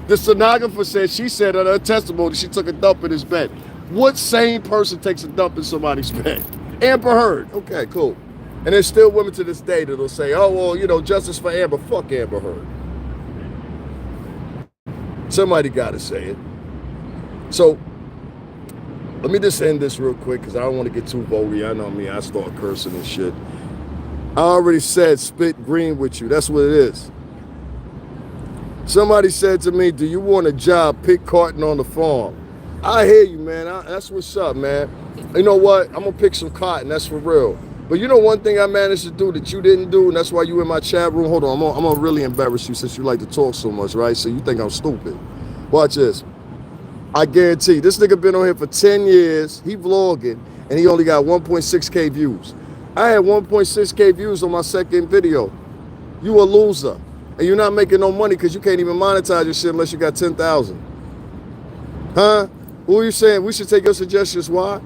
The stenographer said, she said in her testimony, she took a dump in his bed. What sane person takes a dump in somebody's bed? Amber Heard. Okay, cool. And there's still women to this day that'll say, oh, well, you know, justice for Amber. Fuck Amber Heard. Somebody got to say it. So, let me just end this real quick because I don't want to get too vulgar. I know me, I start cursing and shit. I already said spit green with you. That's what it is. Somebody said to me, do you want a job pick carton on the farm? I hear you, man. That's what's up, man. You know what? I'm going to pick some cotton. That's for real. But you know one thing I managed to do that you didn't do, and that's why you in my chat room? Hold on. I'm going to really embarrass you since you like to talk so much, right? So you think I'm stupid. Watch this. I guarantee you, this nigga been on here for 10 years. He vlogging, and he only got 1.6K views. I had 1.6K views on my second video. You a loser. And you're not making no money because you can't even monetize your shit unless you got 10,000. Huh? Who are you saying? We should take your suggestions. Why?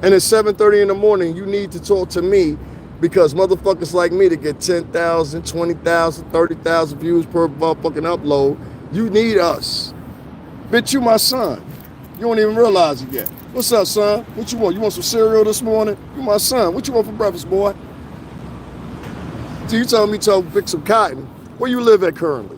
And at 7:30 in the morning, you need to talk to me because motherfuckers like me to get 10,000, 20,000, 30,000 views per motherfucking upload, you need us. Bitch, you my son. You don't even realize it yet. What's up, son? What you want? You want some cereal this morning? You my son. What you want for breakfast, boy? So you telling me to pick some cotton. Where you live at currently?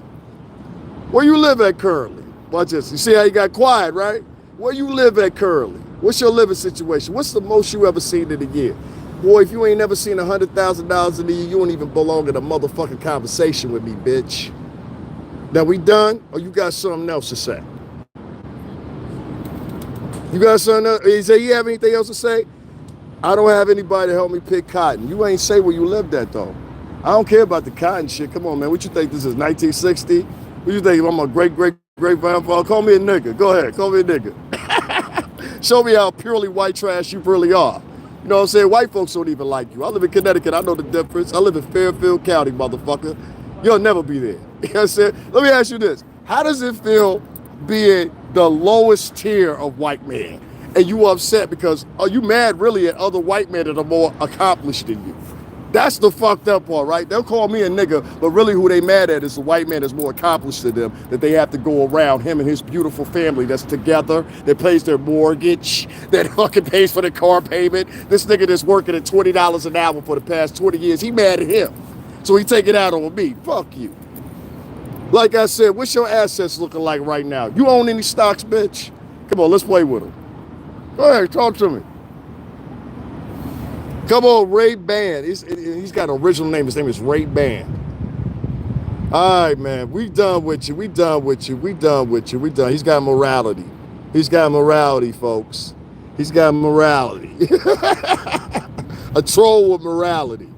Where you live at currently? Watch this. You see how you got quiet, right? Where you live at currently? What's your living situation? What's the most you ever seen in a year? Boy, if you ain't never seen $100,000 in a year, you don't even belong in a motherfucking conversation with me, bitch. Now we done, or you got something else to say? You got something else? You say you have anything else to say? I don't have anybody to help me pick cotton. You ain't say where you lived at though. I don't care about the cotton shit. Come on, man. What you think this is, 1960? What you think? I'm a great-great-great-grandfather? Call me a nigga. Go ahead. Call me a nigga. Show me how purely white trash you really are. You know what I'm saying? White folks don't even like you. I live in Connecticut. I know the difference. I live in Fairfield County, motherfucker. You'll never be there. You know what I'm saying? Let me ask you this. How does it feel being the lowest tier of white man? And you upset because, are you mad really at other white men that are more accomplished than you? That's the fucked up part, right? They'll call me a nigga, but really who they mad at is the white man that's more accomplished than them, that they have to go around him and his beautiful family that's together, that pays their mortgage, that fucking pays for the car payment. This nigga that's working at $20 an hour for the past 20 years, he mad at him. So he take it out on me. Fuck you. Like I said, what's your assets looking like right now? You own any stocks, bitch? Come on, let's play with them. Go ahead, talk to me. Come on, Ray Ban. He's got an original name. His name is Ray Ban. All right, man. We done with you. We done with you. We done with you. We done. He's got morality. He's got morality, folks. He's got morality. A troll with morality.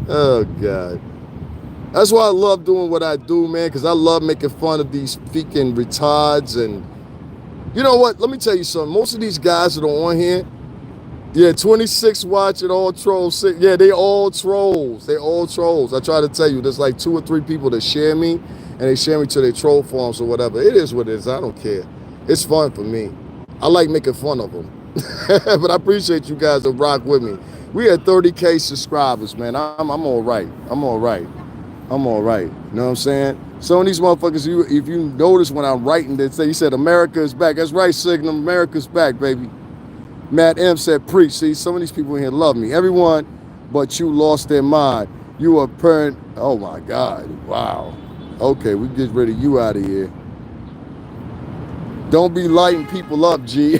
Oh, God. That's why I love doing what I do, man, because I love making fun of these freaking retards. And you know what? Let me tell you something. Most of these guys that are on here, yeah, 26 watching, all trolls. Yeah, they all trolls. They all trolls. I try to tell you, there's like 2 or 3 people that share me, and they share me to their troll forums or whatever. It is what it is. I don't care. It's fun for me. I like making fun of them. But I appreciate you guys that rock with me. We had 30K subscribers, man. I'm all right. I'm all right. I'm all right. You know what I'm saying? Some of these motherfuckers, if you notice when I'm writing, they say, you said America is back. That's right, Signum. America's back, baby. Matt M said, preach. See, some of these people in here love me. Everyone but you lost their mind. You are parent. Oh, my God. Wow. Okay, we get rid of you out of here. Don't be lighting people up, G.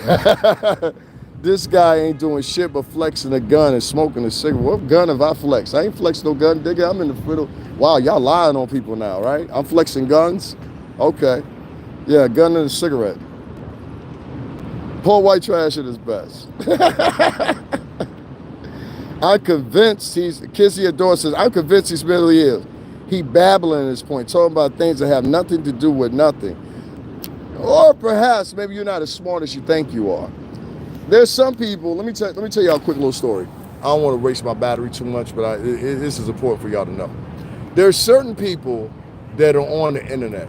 This guy ain't doing shit but flexing a gun and smoking a cigarette. What gun have I flexed? I ain't flexed no gun, nigga. I'm in the middle. Wow, y'all lying on people now, right? I'm flexing guns? Okay. Yeah, gun and a cigarette. Paul White trash at his best. I'm convinced Kizzy Adore says, I'm convinced he's mentally ill. He babbling at this point, talking about things that have nothing to do with nothing. Or perhaps maybe you're not as smart as you think you are. There's some people, let me tell y'all a quick little story. I don't want to waste my battery too much, but this is important for y'all to know. There's certain people that are on the internet,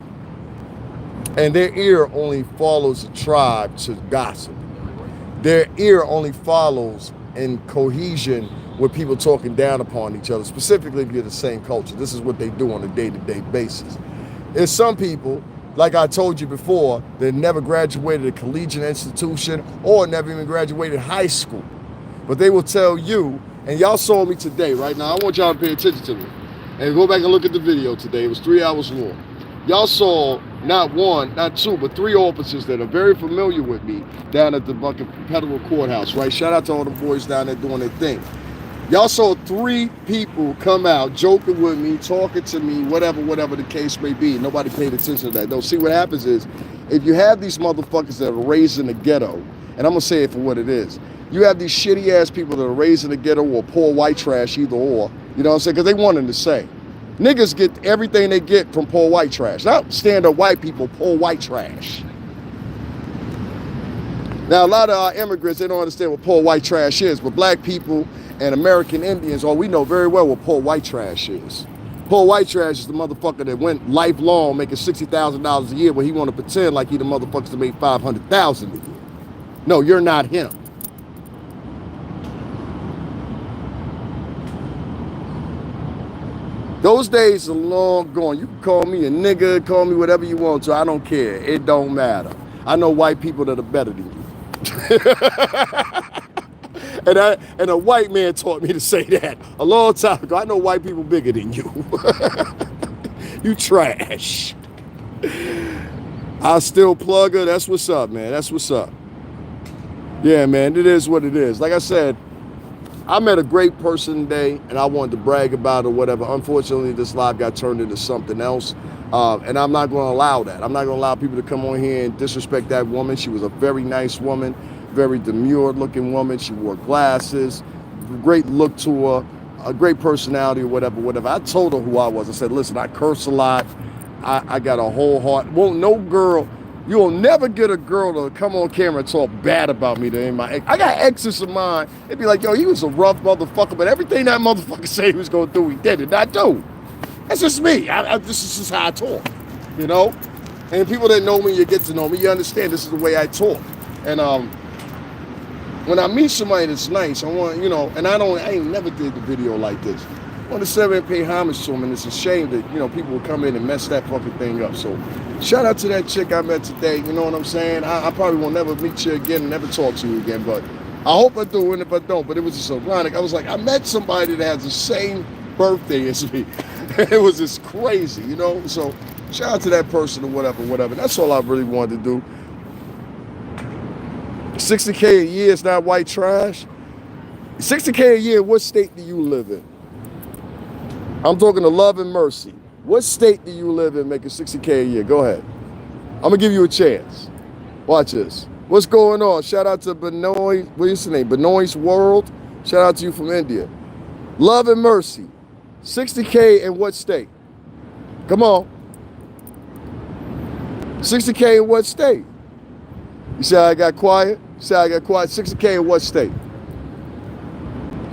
and their ear only follows a tribe to gossip. Their ear only follows in cohesion with people talking down upon each other, specifically if you're the same culture. This is what they do on a day-to-day basis. There's some people, like I told you before, that never graduated a collegiate institution or never even graduated high school. But they will tell you, and y'all saw me today, right now, I want y'all to pay attention to me. And go back and look at the video today. It was 3 hours long. Y'all saw not 1, not 2, but 3 officers that are very familiar with me down at the Bucket Federal Courthouse, right? Shout out to all the boys down there doing their thing. Y'all saw 3 people come out joking with me, talking to me, whatever the case may be. Nobody paid attention to that. No, see what happens is, if you have these motherfuckers that are raised in the ghetto, and I'm gonna say it for what it is, you have these shitty ass people that are raised in the ghetto or poor white trash, either or, you know what I'm saying? Because they want them to say. Niggas get everything they get from poor white trash. Not stand-up white people, poor white trash. Now, a lot of our immigrants, they don't understand what poor white trash is, but black people and American Indians, we know very well what poor white trash is. Poor white trash is the motherfucker that went lifelong making $60,000 a year when he want to pretend like he the motherfuckers that made $500,000 a year. No, you're not him. Those days are long gone. You can call me a nigga, call me whatever you want to. I don't care. It don't matter. I know white people that are better than you. and a white man taught me to say that a long time ago. I know white people bigger than you. You trash. I'll still plug her. That's what's up, man. That's what's up. Yeah, man. It is what it is. Like I said, I met a great person today, and I wanted to brag about it or whatever. Unfortunately, this live got turned into something else, and I'm not going to allow that. I'm not going to allow people to come on here and disrespect that woman. She was a very nice woman, very demure-looking woman. She wore glasses, great look to her, a great personality or whatever. I told her who I was. I said, listen, I curse a lot. I got a whole heart. Won't no girl... You'll never get a girl to come on camera and talk bad about me to any of my ex. I got exes of mine. They'd be like, yo, he was a rough motherfucker, but everything that motherfucker said he was going to do, he did it. I do. That's just me. This is just how I talk, you know? And people that know me, you get to know me, you understand this is the way I talk. And when I meet somebody that's nice, I want, you know, and I ain't never did the video like this. I want to sit and pay homage to him, and it's a shame that, you know, people will come in and mess that fucking thing up. So shout out to that chick I met today, you know what I'm saying? I probably will never meet you again and never talk to you again, but I hope I do, and if I don't, but it was just ironic. I was like, I met somebody that has the same birthday as me. It was just crazy, you know? So shout out to that person or whatever. That's all I really wanted to do. 60K a year is not white trash. 60K a year, what state do you live in? I'm talking to Love and Mercy. What state do you live in making 60K a year? Go ahead. I'm going to give you a chance. Watch this. What's going on? Shout out to Benoy. What is his name? Benoy's World. Shout out to you from India. Love and Mercy. 60K in what state? Come on. 60K in what state? You see how I got quiet? You see how I got quiet? 60K in what state?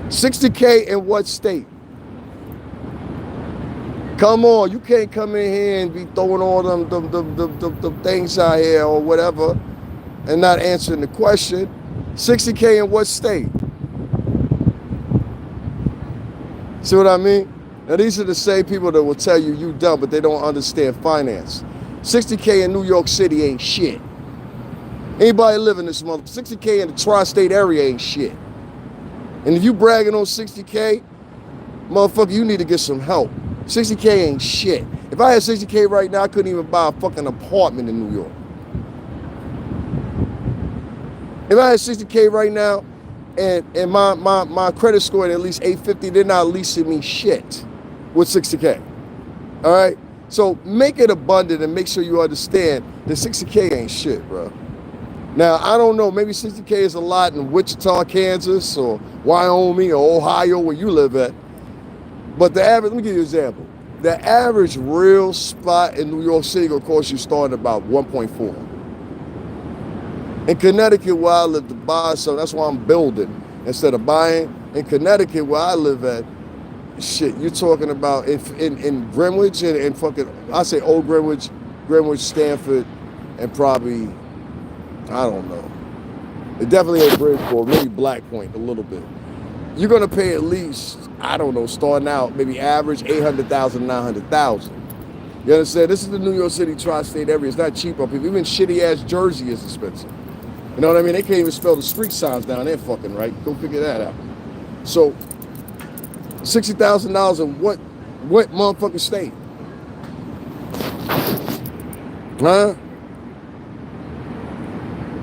60K in what state? Come on, you can't come in here and be throwing all them things out here or whatever and not answering the question. 60K in what state? See what I mean? Now these are the same people that will tell you dumb, but they don't understand finance. 60K in New York City ain't shit. Anybody living this month, 60K in the tri-state area ain't shit. And if you bragging on 60K, motherfucker, you need to get some help. 60K ain't shit. If I had 60K right now, I couldn't even buy a fucking apartment in New York. If I had 60K right now and my credit score at least 850, they're not leasing me shit with 60K. All right? So make it abundant and make sure you understand that 60K ain't shit, bro. Now, I don't know, maybe 60K is a lot in Wichita, Kansas, or Wyoming, or Ohio, where you live at. But the average, let me give you an example. The average real spot in New York City will cost you starting about 1.4. In Connecticut, where I live, to buy something, that's why I'm building instead of buying. In Connecticut, where I live at, shit, you're talking about in Greenwich and fucking, I say Old Greenwich, Stanford, and probably, I don't know. It definitely ain't Bridgeport, maybe Black Point a little bit. You're gonna pay at least, I don't know, starting out, maybe average 800,000, 900,000. You understand? This is the New York City tri-state area. It's not cheap up here. Even shitty ass Jersey is expensive. You know what I mean? They can't even spell the street signs down there fucking right. Go figure that out. So, $60,000 in what motherfucking state? Huh?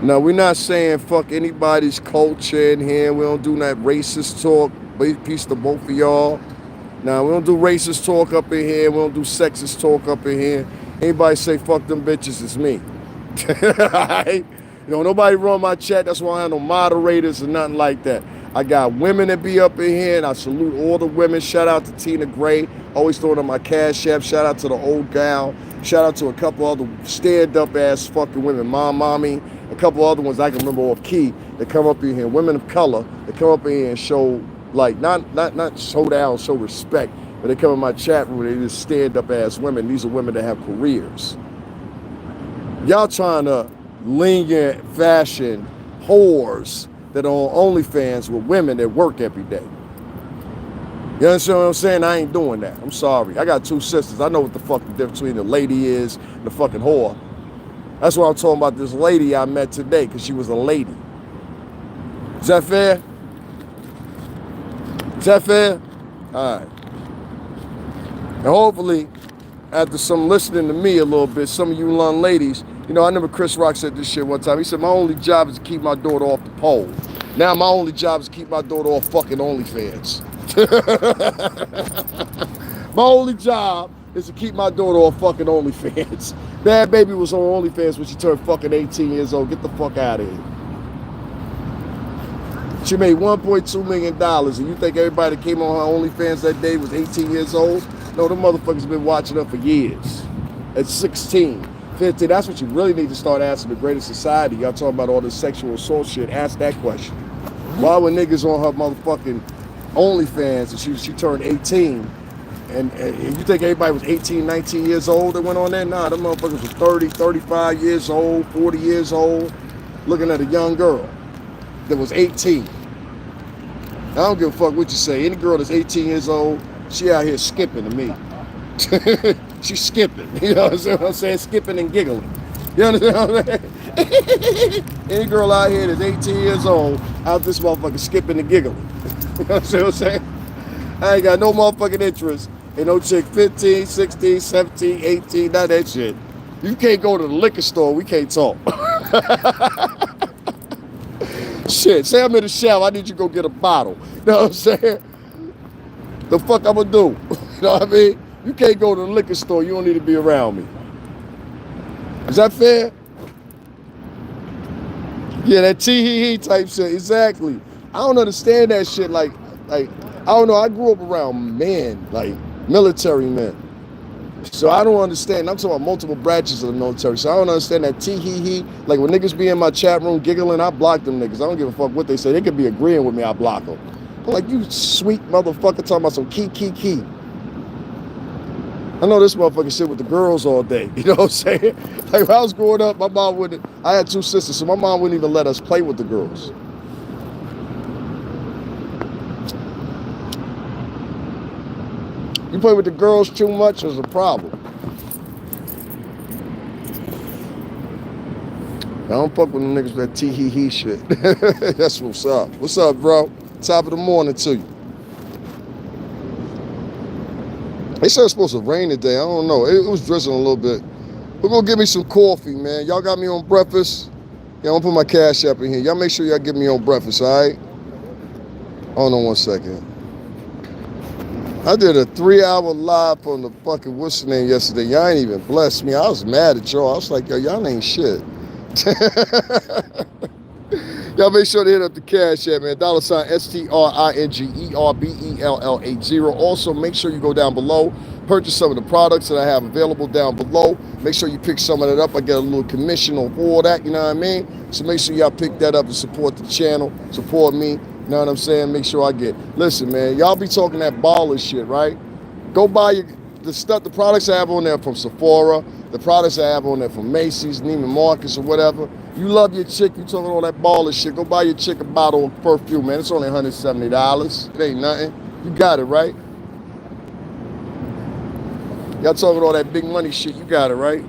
Now, we're not saying fuck anybody's culture in here. We don't do that racist talk. Peace to both of y'all. Now, we don't do racist talk up in here. We don't do sexist talk up in here. Anybody say fuck them bitches, it's me. Right? You know, nobody run my chat. That's why I have no moderators or nothing like that. I got women that be up in here, and I salute all the women. Shout out to Tina Gray. Always throwing on my CASHAPP. Shout out to the old gal. Shout out to a couple other stand-up ass fucking women. Mommy. A couple other ones I can remember off key that come up in here. Women of color that come up in here and show, like, not show down, show respect, but they come in my chat room and they just stand-up ass women. These are women that have careers. Y'all trying to lenient fashion whores that are on OnlyFans with women that work every day. You understand what I'm saying? I ain't doing that. I'm sorry. I got two sisters. I know what the fuck the difference between the lady is and the fucking whore. That's why I'm talking about this lady I met today, because she was a lady. Is that fair? Is that fair? All right. And hopefully, after some listening to me a little bit, some of you young ladies, you know, I remember Chris Rock said this shit one time. He said, my only job is to keep my daughter off the pole. Now my only job is to keep my daughter off fucking OnlyFans. My only job is to keep my daughter off fucking OnlyFans. Bad Baby was on OnlyFans when she turned fucking 18 years old. Get the fuck out of here. She made $1.2 million, and you think everybody that came on her OnlyFans that day was 18 years old? No, them motherfuckers been watching her for years. At 16, 15, that's what you really need to start asking the greater society. Y'all talking about all this sexual assault shit. Ask that question. Why were niggas on her motherfucking OnlyFans and she turned 18? And you think everybody was 18, 19 years old that went on there? Nah, them motherfuckers was 30, 35 years old, 40 years old, looking at a young girl that was 18. I don't give a fuck what you say. Any girl that's 18 years old, she out here skipping to me. She's skipping. You know what I'm saying? Skipping and giggling. You understand what I'm saying? Any girl out here that's 18 years old, out this motherfucker skipping and giggling. You know what I'm saying? I ain't got no motherfucking interest in no chick 15, 16, 17, 18, none of that shit. You can't go to the liquor store, we can't talk. Shit, say I'm in the shower, I need you to go get a bottle. You know what I'm saying? The fuck I'ma do? You know what I mean? You can't go to the liquor store, you don't need to be around me. Is that fair? Yeah, that tee-hee-hee type shit, exactly. I don't understand that shit, like, I don't know, I grew up around men, like military men. So I don't understand. I'm talking about multiple branches of the military. So I don't understand that tee-hee-hee. Like when niggas be in my chat room giggling, I block them niggas. I don't give a fuck what they say. They could be agreeing with me, I block them. I'm like, you sweet motherfucker talking about some key. I know this motherfucker shit with the girls all day. You know what I'm saying? Like when I was growing up, my mom wouldn't, I had 2 sisters, so my mom wouldn't even let us play with the girls. You play with the girls too much is a problem. I don't fuck with the niggas with that tee-hee-hee shit. That's what's up. What's up, bro? Top of the morning to you. They said it's supposed to rain today. I don't know. It was drizzling a little bit. We're gonna give me some coffee, man. Y'all got me on breakfast? Yeah, I'm gonna put my cash app in here. Y'all make sure y'all get me on breakfast, all right? Hold on one second. I did a 3-hour live on the fucking what's the name yesterday. Y'all ain't even blessed me. I was mad at y'all. I was like, yo, y'all ain't shit. Y'all make sure to hit up the cash app, man. $STRINGERBELL80. Also, make sure you go down below, purchase some of the products that I have available down below. Make sure you pick some of that up. I get a little commission on all that, you know what I mean? So make sure y'all pick that up and support the channel, support me, you know what I'm saying? Make sure I get. Listen, man, y'all be talking that baller shit, right? Go buy the stuff, the products I have on there from Sephora, the products I have on there from Macy's, Neiman Marcus, or whatever. You love your chick, you talking all that baller shit, go buy your chick a bottle of perfume, man. It's only $170. It ain't nothing. You got it, right? Y'all talking all that big money shit, you got it, right?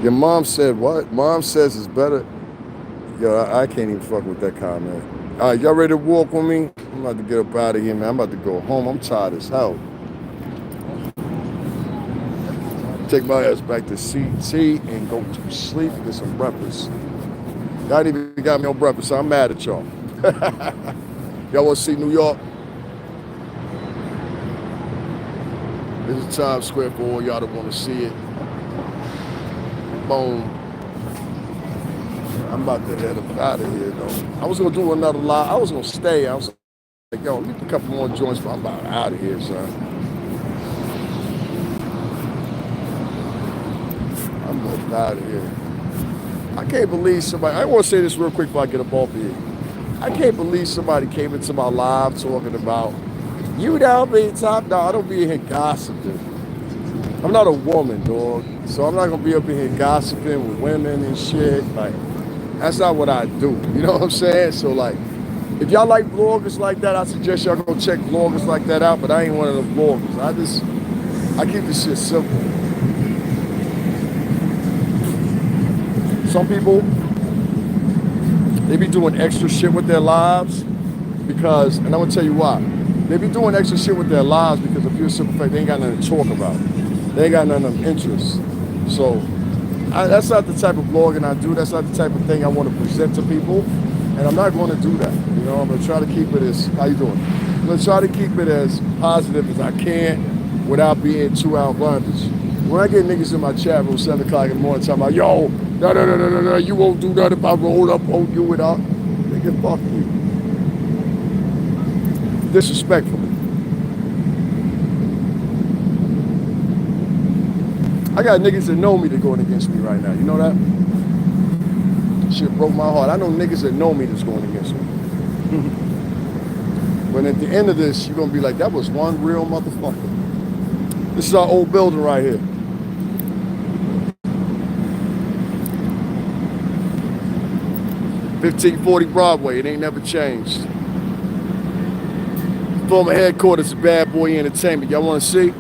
Your mom said what? Mom says it's better. Yo, I can't even fuck with that comment. All right, y'all ready to walk with me? I'm about to get up out of here, man. I'm about to go home. I'm tired as hell. Take my ass back to CT and go to sleep and get some breakfast. Y'all ain't even got me on breakfast, so I'm mad at y'all. Y'all want to see New York? This is Times Square for all y'all that want to see it. Boom. I'm about to head up out of here, though. I was going to do another live. I was going to stay. I was like, yo, leave a couple more joints, but I'm about out of here, son. I'm about out of here. I can't believe somebody, I want to say this real quick before I get up off here. I can't believe somebody came into my live talking about, you down be top dog. I don't be in here gossiping. I'm not a woman, dog. So I'm not going to be up in here gossiping with women and shit. Like, that's not what I do. You know what I'm saying? So, like, if y'all like vloggers like that, I suggest y'all go check vloggers like that out. But I ain't one of the vloggers. I keep this shit simple. Some people, they be doing extra shit with their lives because, and I'm going to tell you why. They be doing extra shit with their lives because of pure simple fact, they ain't got nothing to talk about. They ain't got none of them interests. So that's not the type of vlogging I do. That's not the type of thing I want to present to people. And I'm not going to do that. You know, I'm going to try to keep it as, how you doing? I'm going to try to keep it as positive as I can without being too outlandish. When I get niggas in my chat room 7 o'clock in the morning talking about, yo, no, you won't do that if I roll up on you without, nigga, fuck you. Disrespectful. I got niggas that know me that going against me right now. You know that? Shit broke my heart. I know niggas that know me that's going against me. But at the end of this, you're going to be like, that was one real motherfucker. This is our old building right here. $1540 Broadway. It ain't never changed. Former headquarters of Bad Boy Entertainment. Y'all want to see?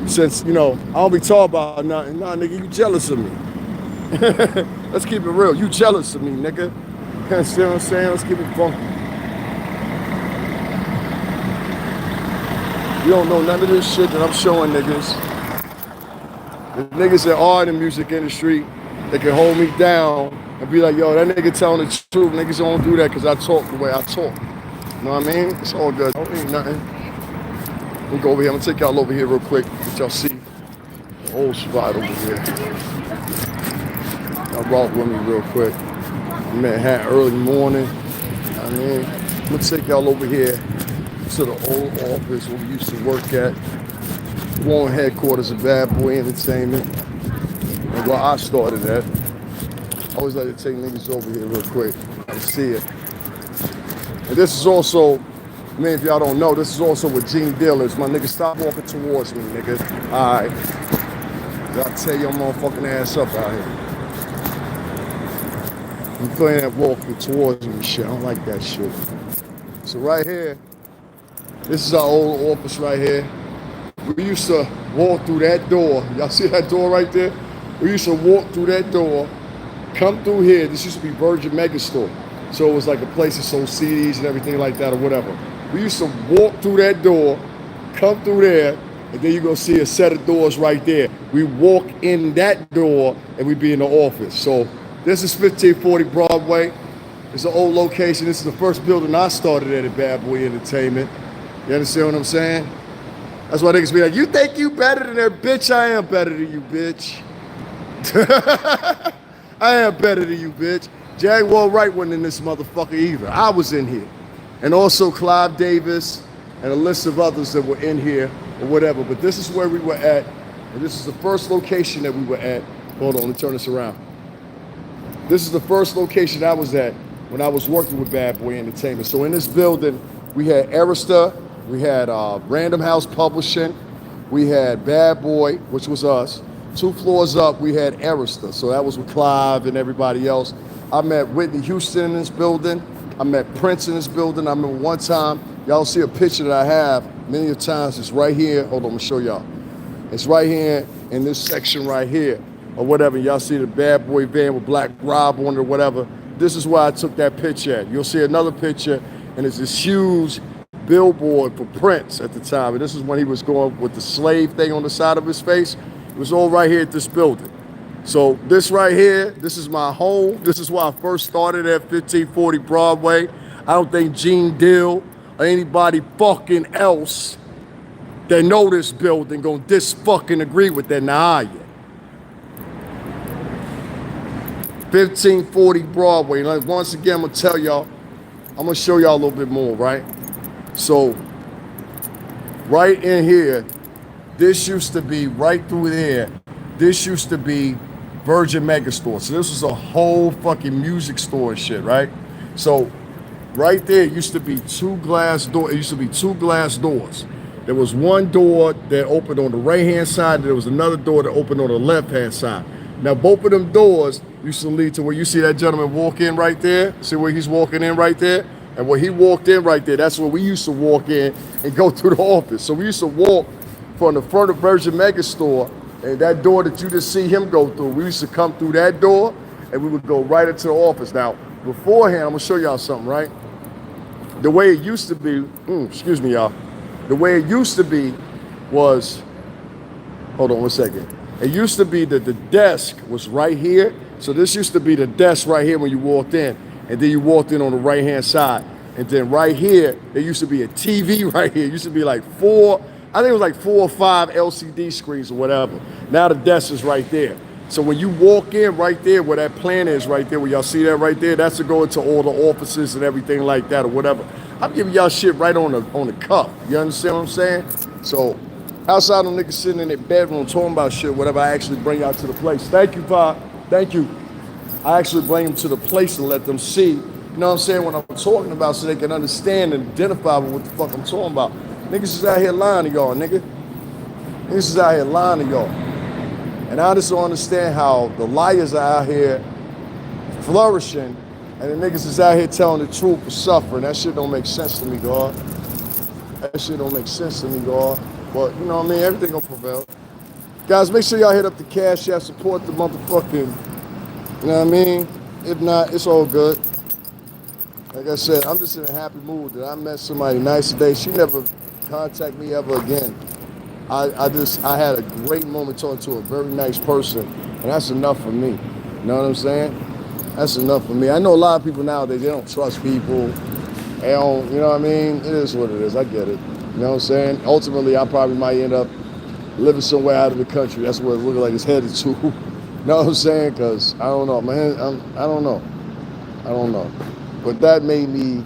Since, you know, I don't be talking about nothing. Nah, nigga, you jealous of me. Let's keep it real. You jealous of me, nigga. You see what I'm saying? Let's keep it funky. You don't know none of this shit that I'm showing niggas. The niggas that are in the music industry, they can hold me down and be like, yo, that nigga telling the truth. Niggas don't do that because I talk the way I talk. You know what I mean? It's all good. Don't ain't nothing. We'll go over here. I'm gonna take y'all over here real quick. Let y'all see the old spot over here. Y'all walk with me real quick. I'm at hat early morning. I mean, I'm gonna take y'all over here to the old office where we used to work at. One headquarters of Bad Boy Entertainment. And where I started at. I always like to take niggas over here real quick and see it. And this is also, I mean, if y'all don't know, this is also where Gene Deal is. My nigga, stop walking towards me, nigga. Alright. I'll tear your motherfucking ass up out here. You playing that walking towards me and shit. I don't like that shit. So right here, this is our old office right here. We used to walk through that door. Y'all see that door right there? We used to walk through that door, come through here. This used to be Virgin Megastore. So it was like a place that sold CDs and everything like that or whatever. We used to walk through that door, come through there, and then you're gonna see a set of doors right there. We walk in that door and we be in the office. So this is 1540 Broadway. It's an old location. This is the first building I started at Bad Boy Entertainment. You understand what I'm saying? That's why niggas be like, you think you better than her? Bitch, I am better than you, bitch. I am better than you, bitch. Jaguar Wright wasn't in this motherfucker either. I was in here. And also Clive Davis and a list of others that were in here or whatever. But this is where we were at. And this is the first location that we were at. Hold on, let me turn this around. This is the first location I was at when I was working with Bad Boy Entertainment. So in this building, we had Arista, we had Random House Publishing, we had Bad Boy, which was us. 2 floors up, we had Arista. So that was with Clive and everybody else. I met Whitney Houston in this building. I met Prince in this building. I remember one time, y'all see a picture that I have many of times. It's right here. Hold on, I'm gonna show y'all. It's right here in this section right here or whatever. Y'all see the Bad Boy van with Black Rob on it or whatever. This is where I took that picture at. You'll see another picture and it's this huge billboard for Prince at the time. And this is when he was going with the slave thing on the side of his face. It was all right here at this building. So this right here, this is my home. This is where I first started at 1540 Broadway. I don't think Gene Deal or anybody fucking else that know this building gonna fucking agree with that. Nah, yeah. 1540 Broadway. Like, once again, I'm gonna tell y'all, I'm gonna show y'all a little bit more, right? So, right in here, this used to be right through there. This used to be Virgin Megastore. So this was a whole fucking music store and shit, right? So, right there used to be 2 glass doors. It used to be 2 glass doors. There was one door that opened on the right-hand side. There was another door that opened on the left-hand side. Now, both of them doors used to lead to where you see that gentleman walk in right there. See where he's walking in right there? And where he walked in right there, that's where we used to walk in and go through the office. So we used to walk from the front of Virgin Megastore, and that door that you just see him go through, we used to come through that door and we would go right into the office. Now, beforehand, I'm gonna show y'all something, right? The way it used to be, excuse me, y'all. The way it used to be was, hold on one second. It used to be that the desk was right here. So this used to be the desk right here when you walked in. And then you walked in on the right-hand side. And then right here, there used to be a TV right here. It used to be like 4, I think it was like 4 or 5 LCD screens or whatever. Now the desk is right there. So when you walk in right there, where that plan is right there, where y'all see that right there, that's to go into all the offices and everything like that or whatever. I'm giving y'all shit right on the cuff. You understand what I'm saying? So outside them niggas sitting in their bedroom talking about shit, whatever, I actually bring y'all to the place. Thank you, Pop. Thank you. I actually bring them to the place and let them see, you know what I'm saying, what I'm talking about so they can understand and identify with what the fuck I'm talking about. Niggas is out here lying to y'all, nigga. Niggas is out here lying to y'all. And I just don't understand how the liars are out here flourishing and the niggas is out here telling the truth for suffering. That shit don't make sense to me, dog. That shit don't make sense to me, dog. But, you know what I mean, everything gonna prevail. Guys, make sure y'all hit up the CASHAPP, support the motherfucking, you know what I mean? If not, it's all good. Like I said, I'm just in a happy mood that I met somebody nice today. She never contacted me ever again. I had a great moment talking to a very nice person, and that's enough for me. You know what I'm saying? That's enough for me. I know a lot of people nowadays, they don't trust people. They don't, you know what I mean? It is what it is. I get it. You know what I'm saying? Ultimately, I probably might end up living somewhere out of the country. That's where it looks like it's headed to. You know what I'm saying? Because I don't know, man. I don't know. But that made me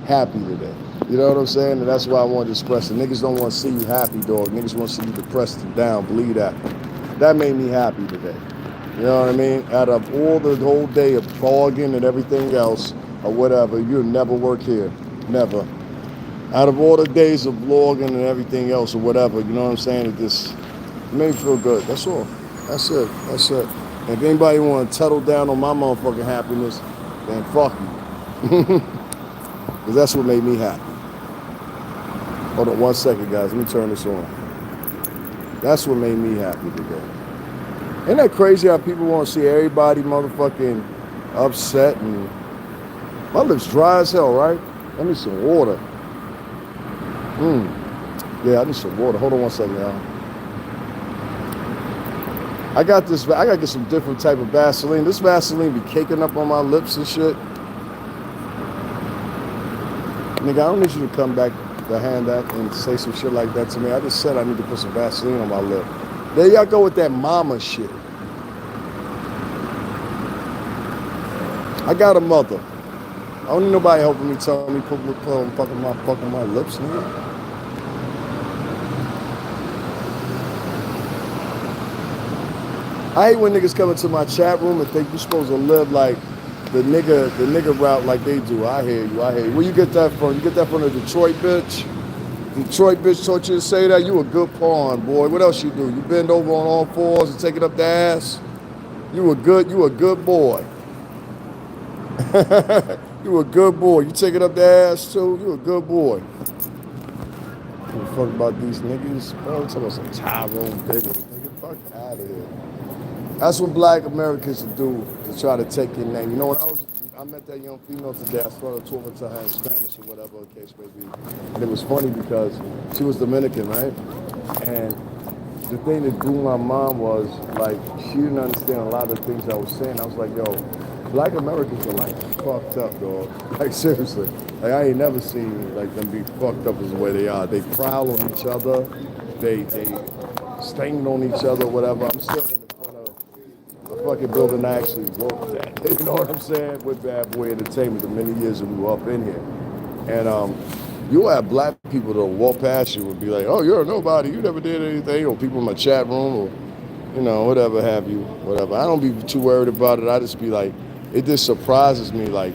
happy today. You know what I'm saying? And that's why I wanted to express it. Niggas don't want to see you happy, dog. Niggas want to see you depressed and down. Believe that. That made me happy today. You know what I mean? Out of all the whole day of blogging and everything else or whatever, you'll never work here. Never. Out of all the days of blogging and everything else or whatever, you know what I'm saying? It just made me feel good. That's all. That's it. That's it. And if anybody want to settle down on my motherfucking happiness, then fuck you. Because that's what made me happy. Hold on 1 second, guys. Let me turn this on. That's what made me happy today. Isn't that crazy how people want to see everybody motherfucking upset and my lips dry as hell, right? I need some water. Yeah, I need some water. Hold on 1 second, y'all. I gotta get some different type of Vaseline. This Vaseline be caking up on my lips and shit. Nigga, I don't need you to come back behind that and say some shit like that to me. I just said I need to put some Vaseline on my lip. There y'all go with that mama shit. I got a mother. I don't need nobody helping me telling me put fucking my lips, nigga. I hate when niggas come into my chat room and think you're supposed to live like the nigga route like they do. I hear you. Where you get that from? You get that from the Detroit bitch? Detroit bitch taught you to say that? You a good pawn, boy. What else you do? You bend over on all fours and take it up the ass? You a good boy. You a good boy. You take it up the ass too? You a good boy. What the fuck about these niggas? Bro, talking about some Tyrone Biggers. Nigga, fuck out of here. That's what black Americans do to try to take your name. You know, I met that young female today. I started talking to her in Spanish or whatever the case may be. And it was funny because she was Dominican, right? And the thing that blew my mind was, like, she didn't understand a lot of the things I was saying. I was like, yo, black Americans are, like, fucked up, dog. Like, seriously. Like, I ain't never seen, like, them be fucked up as the way they are. They prowl on each other. They stain on each other, whatever. I'm sitting in front of a fucking building I actually worked at. You know what I'm saying? With Bad Boy Entertainment the many years that we were up in here. And you'll have black people that'll walk past you and be like, oh, you're a nobody. You never did anything. Or people in my chat room or, you know, whatever have you, whatever. I don't be too worried about it. I just be like, it just surprises me, like,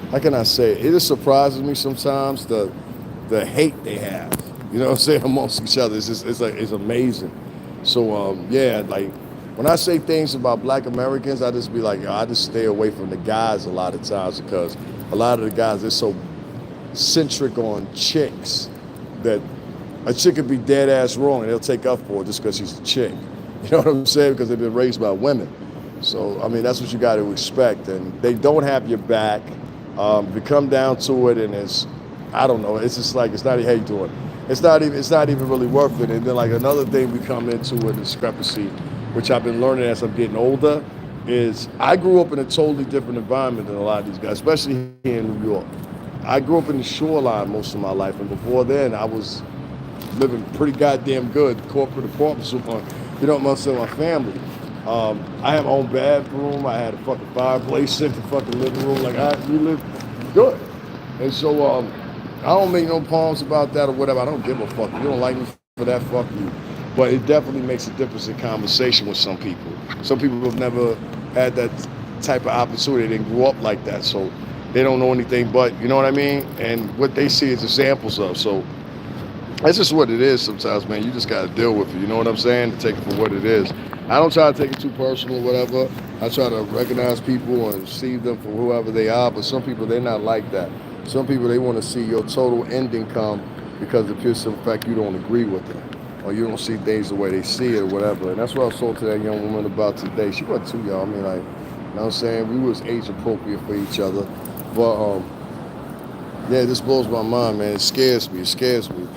how can I say it? It just surprises me sometimes the hate they have. You know what I'm saying? Amongst each other. It's amazing. So, yeah, like, when I say things about black Americans, I just be like, yo, I just stay away from the guys a lot of times because a lot of the guys, they're so centric on chicks that a chick could be dead ass wrong and they'll take up for it just because she's a chick. You know what I'm saying? Because they've been raised by women. So, I mean, that's what you got to expect. And they don't have your back. If you come down to it and it's, I don't know, it's just like, it's not, how you doing? It's not even really worth it. And then like another thing we come into a discrepancy, which I've been learning as I'm getting older, is I grew up in a totally different environment than a lot of these guys, especially here in New York. I grew up in the shoreline most of my life, and before then I was living pretty goddamn good, corporate apartments with most of my family. I had my own bathroom, I had a fucking fireplace in the fucking living room, we lived good. And so I don't make no poems about that or whatever, I don't give a fuck. If you don't like me for that, fuck you. But it definitely makes a difference in conversation with some people. Some people have never had that type of opportunity. They didn't grow up like that, so they don't know anything but, you know what I mean? And what they see is examples of. So that's just what it is sometimes, man. You just got to deal with it, you know what I'm saying? To take it for what it is. I don't try to take it too personal or whatever. I try to recognize people and see them for whoever they are, but some people, they're not like that. Some people, they want to see your total end income because of pure simple fact you don't agree with them. Or you don't see things the way they see it or whatever. And that's what I was talking to that young woman about today. She wasn't too young. I mean, like, you know what I'm saying? We was age appropriate for each other. But, yeah, this blows my mind, man. It scares me.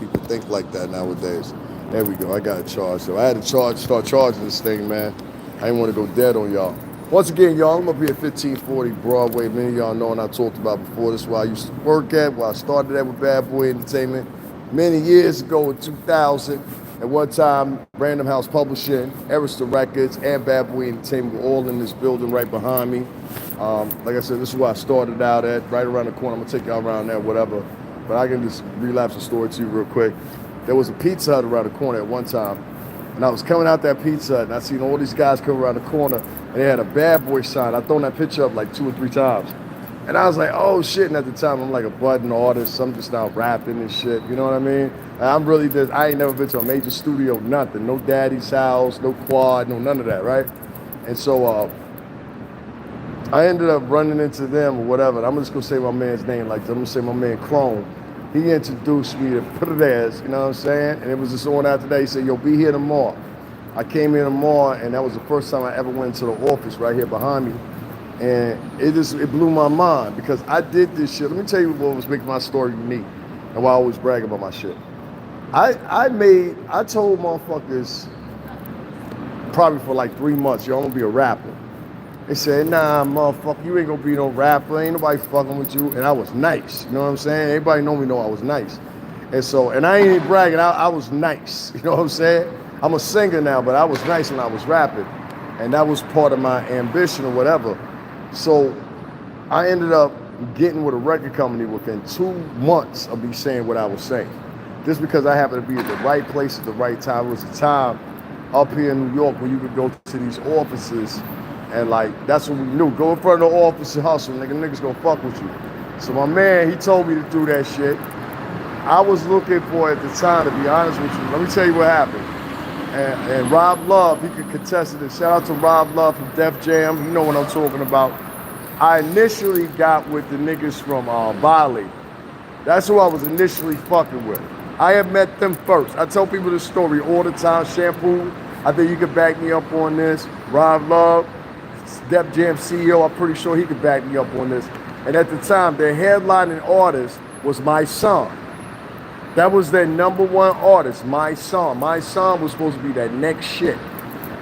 People think like that nowadays. There we go. I got a charge. So I had to start charging this thing, man. I didn't want to go dead on y'all. Once again, y'all, I'm up here at 1540 Broadway. Many of y'all know and I talked about before. This is where I used to work at, where I started at with Bad Boy Entertainment. Many years ago in 2000. At one time, Random House Publishing, Violator Records, and Bad Boy Entertainment were all in this building right behind me. Like I said, this is where I started out at, right around the corner. I'm gonna take y'all around there, whatever. But I can just relapse the story to you real quick. There was a Pizza Hut around the corner at one time, and I was coming out that Pizza Hut, and I seen all these guys come around the corner, and they had a Bad Boy sign. I thrown that picture up like 2 or 3 times. And I was like, oh shit, and at the time I'm like a budding artist, I'm just now rapping and shit, you know what I mean? And I'm really just, I ain't never been to a major studio, nothing, no daddy's house, no quad, no none of that, right? And so I ended up running into them or whatever, and I'm just gonna say my man's name, like I'm gonna say my man Clone. He introduced me to Bday, you know what I'm saying? And it was just on after that, he said, yo, be here tomorrow. I came here tomorrow, and that was the first time I ever went to the office right here behind me. And it blew my mind because I did this shit. Let me tell you what was making my story unique and why I always brag about my shit. I told motherfuckers probably for like 3 months, yo, I'm gonna be a rapper. They said, nah, motherfucker, you ain't gonna be no rapper. Ain't nobody fucking with you. And I was nice, you know what I'm saying? Everybody know I was nice. And so, and I ain't even bragging, I was nice, you know what I'm saying? I'm a singer now, but I was nice when I was rapping. And that was part of my ambition or whatever. So I ended up getting with a record company within 2 months of me saying what I was saying. Just because I happened to be at the right place at the right time. It was a time up here in New York where you could go to these offices and like, that's what we knew. Go in front of the office and hustle, niggas gonna fuck with you. So my man, he told me to do that shit. I was looking for at the time, to be honest with you, let me tell you what happened. And Rob Love, he could contest to this. Shout out to Rob Love from Def Jam. You know what I'm talking about. I initially got with the niggas from Violator. That's who I was initially fucking with. I had met them first. I tell people this story all the time. Shampoo, I think you could back me up on this. Rob Love, Def Jam CEO, I'm pretty sure he could back me up on this. And at the time, their headlining artist was my son. That was their #1 artist, my son. My son was supposed to be that next shit.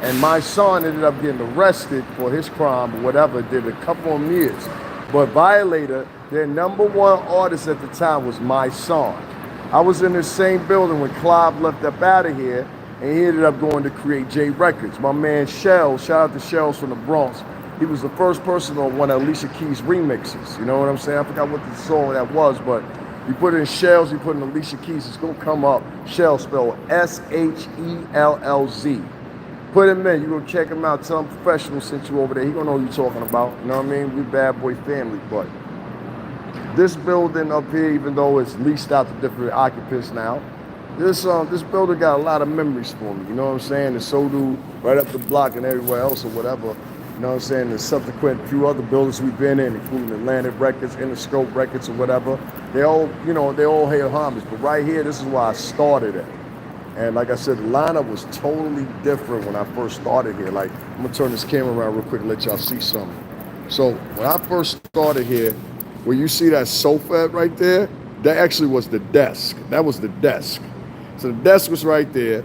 And my son ended up getting arrested for his crime or whatever, did a couple of years. But Violator, their #1 artist at the time was my son. I was in the same building when Clive left up out of here, and he ended up going to create J Records. My man Shell, shout out to Shells from the Bronx. He was the first person on one of Alicia Keys' remixes. You know what I'm saying? I forgot what the song that was, but you put in Shells, you put in Alicia Keys, it's gonna come up. Shell spelled S-H-E-L-L-Z. Put him in, you gonna check him out, tell him professional sent you over there. He gonna know what you're talking about, you know what I mean? We bad boy family, but this building up here, even though it's leased out to different occupants now, this building got a lot of memories for me, you know what I'm saying? And so do right up the block and everywhere else or whatever. You know what I'm saying? The subsequent few other buildings we've been in, including Atlantic Records, Interscope Records, or whatever, they all hail homage. But right here, this is where I started at. And like I said, the lineup was totally different when I first started here. Like, I'm gonna turn this camera around real quick and let y'all see something. So when I first started here, where you see that sofa right there, that actually was the desk. That was the desk. So the desk was right there.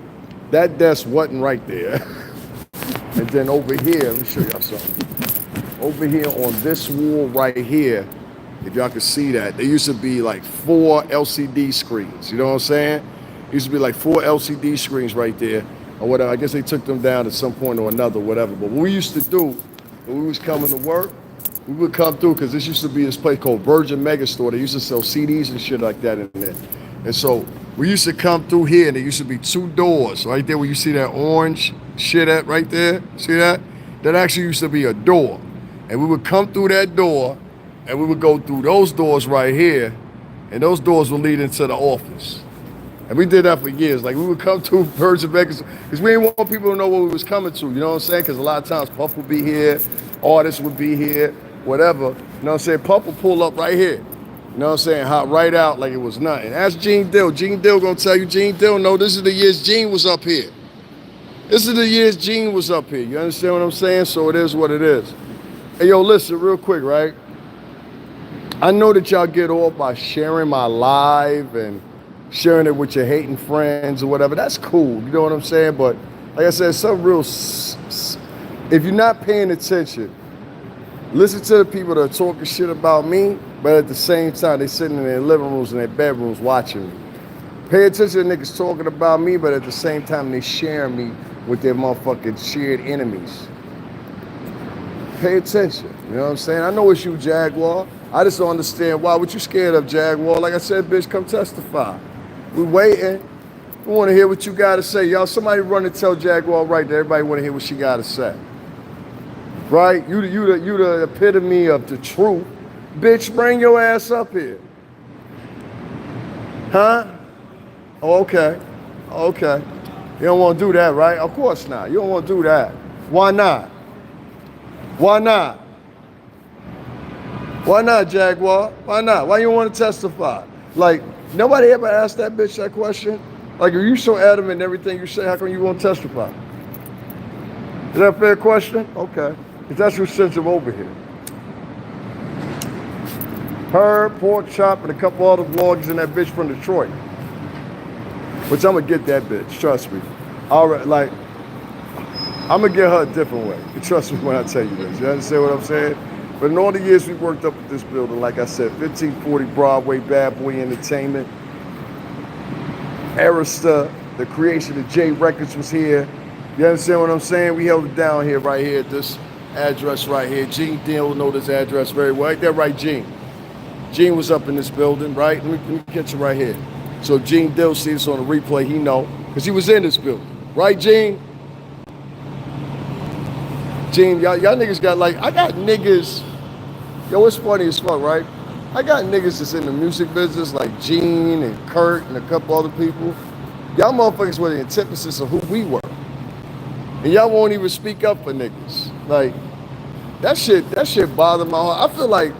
That desk wasn't right there. And then over here, let me show y'all something. Over here on this wall right here, if y'all can see that, there used to be like 4 LCD screens. You know what I'm saying? There used to be like 4 LCD screens right there, or whatever. I guess they took them down at some point or another, whatever. But what we used to do when we was coming to work, we would come through, because this used to be this place called Virgin Megastore. They used to sell CDs and shit like that in there. And so we used to come through here, and there used to be 2 doors right there where you see that orange shit at right there. See that? That actually used to be a door. And we would come through that door, and we would go through those doors right here, and those doors would lead into the office. And we did that for years. Like, we would come to Virgin Megastore, because we didn't want people to know what we was coming to, you know what I'm saying? Because a lot of times Puff would be here, artists would be here, whatever. You know what I'm saying? Puff would pull up right here. You know what I'm saying? Hop right out like it was nothing. Ask Gene Dill. Gene Dill gonna tell you. Gene Dill, no, this is the years Gene was up here. This is the years Gene was up here. You understand what I'm saying? So it is what it is. Hey, yo, listen real quick, right? I know that y'all get off by sharing my live and sharing it with your hating friends or whatever. That's cool. You know what I'm saying? But like I said, some real, if you're not paying attention, listen to the people that are talking shit about me, but at the same time, they sitting in their living rooms and their bedrooms watching me. Pay attention to niggas talking about me, but at the same time, they sharing me with their motherfucking shared enemies. Pay attention. You know what I'm saying? I know it's you, Jaguar. I just don't understand why. What you scared of, Jaguar? Like I said, bitch, come testify. We waiting. We want to hear what you got to say. Y'all, somebody run and tell Jaguar right there. Everybody want to hear what she got to say. Right? You the epitome of the truth. Bitch, bring your ass up here. Huh? Oh, okay. Okay. You don't want to do that, right? Of course not. You don't want to do that. Why not? Why not? Why not, Jaguar? Why not? Why you want to testify? Like, nobody ever asked that bitch that question? Like, are you so adamant in everything you say, how come you won't testify? Is that a fair question? Okay. Because that's who sends him over here. Her, Pork Chop, and a couple other vloggers and that bitch from Detroit. Which I'm going to get that bitch, trust me. All right, like, I'm going to get her a different way. Trust me when I tell you this. You understand what I'm saying? But in all the years we worked up at this building, like I said, 1540 Broadway, Bad Boy Entertainment, Arista, the creation of J Records was here. You understand what I'm saying? We held it down here, right here, at this address right here. Gene Deal will know this address very well. Ain't that right, Gene? Gene was up in this building, right? Let me catch you right here. So Gene Dill see this on the replay, he know, because he was in this building. Right, Gene? Gene, y'all niggas got like, I got niggas, yo, it's funny as fuck, right? I got niggas that's in the music business, like Gene and Kurt and a couple other people. Y'all motherfuckers were the antithesis of who we were. And y'all won't even speak up for niggas. Like, that shit bothered my heart. I feel like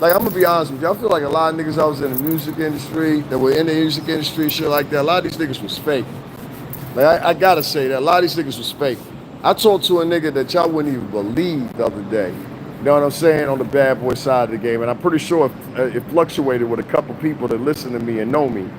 I'm gonna be honest with you, I feel like a lot of niggas I was in the music industry, that were in the music industry, shit like that, a lot of these niggas was fake. Like, I gotta say that, a lot of these niggas was fake. I talked to a nigga that y'all wouldn't even believe the other day. You know what I'm saying? On the bad boy side of the game. And I'm pretty sure it fluctuated with a couple people that listen to me and know me. You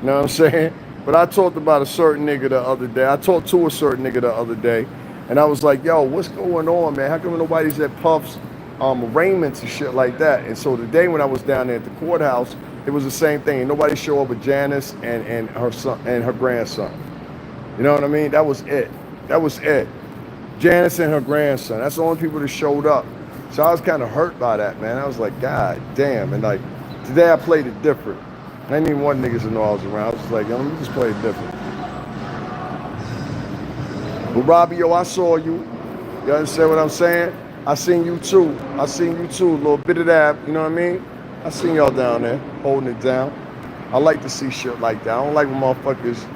know what I'm saying? But I talked about a certain nigga the other day. I talked to a certain nigga the other day. And I was like, yo, what's going on, man? How come nobody's at Puff's arraignments and shit like that? And so the day when I was down there at the courthouse, it was the same thing. And nobody showed up with Janice and her son and her grandson. You know what I mean? That was it. That was it. Janice and her grandson. That's the only people that showed up. So I was kind of hurt by that, man. I was like, God damn. And like, today I played it different. I didn't even want niggas to know I was around. I was just like, yo, let me just play it different. But Robbie, yo, I saw you. You understand what I'm saying? I seen you too. I seen you too. A little bit of that, you know what I mean? I seen y'all down there, holding it down. I like to see shit like that. I don't like when motherfuckers,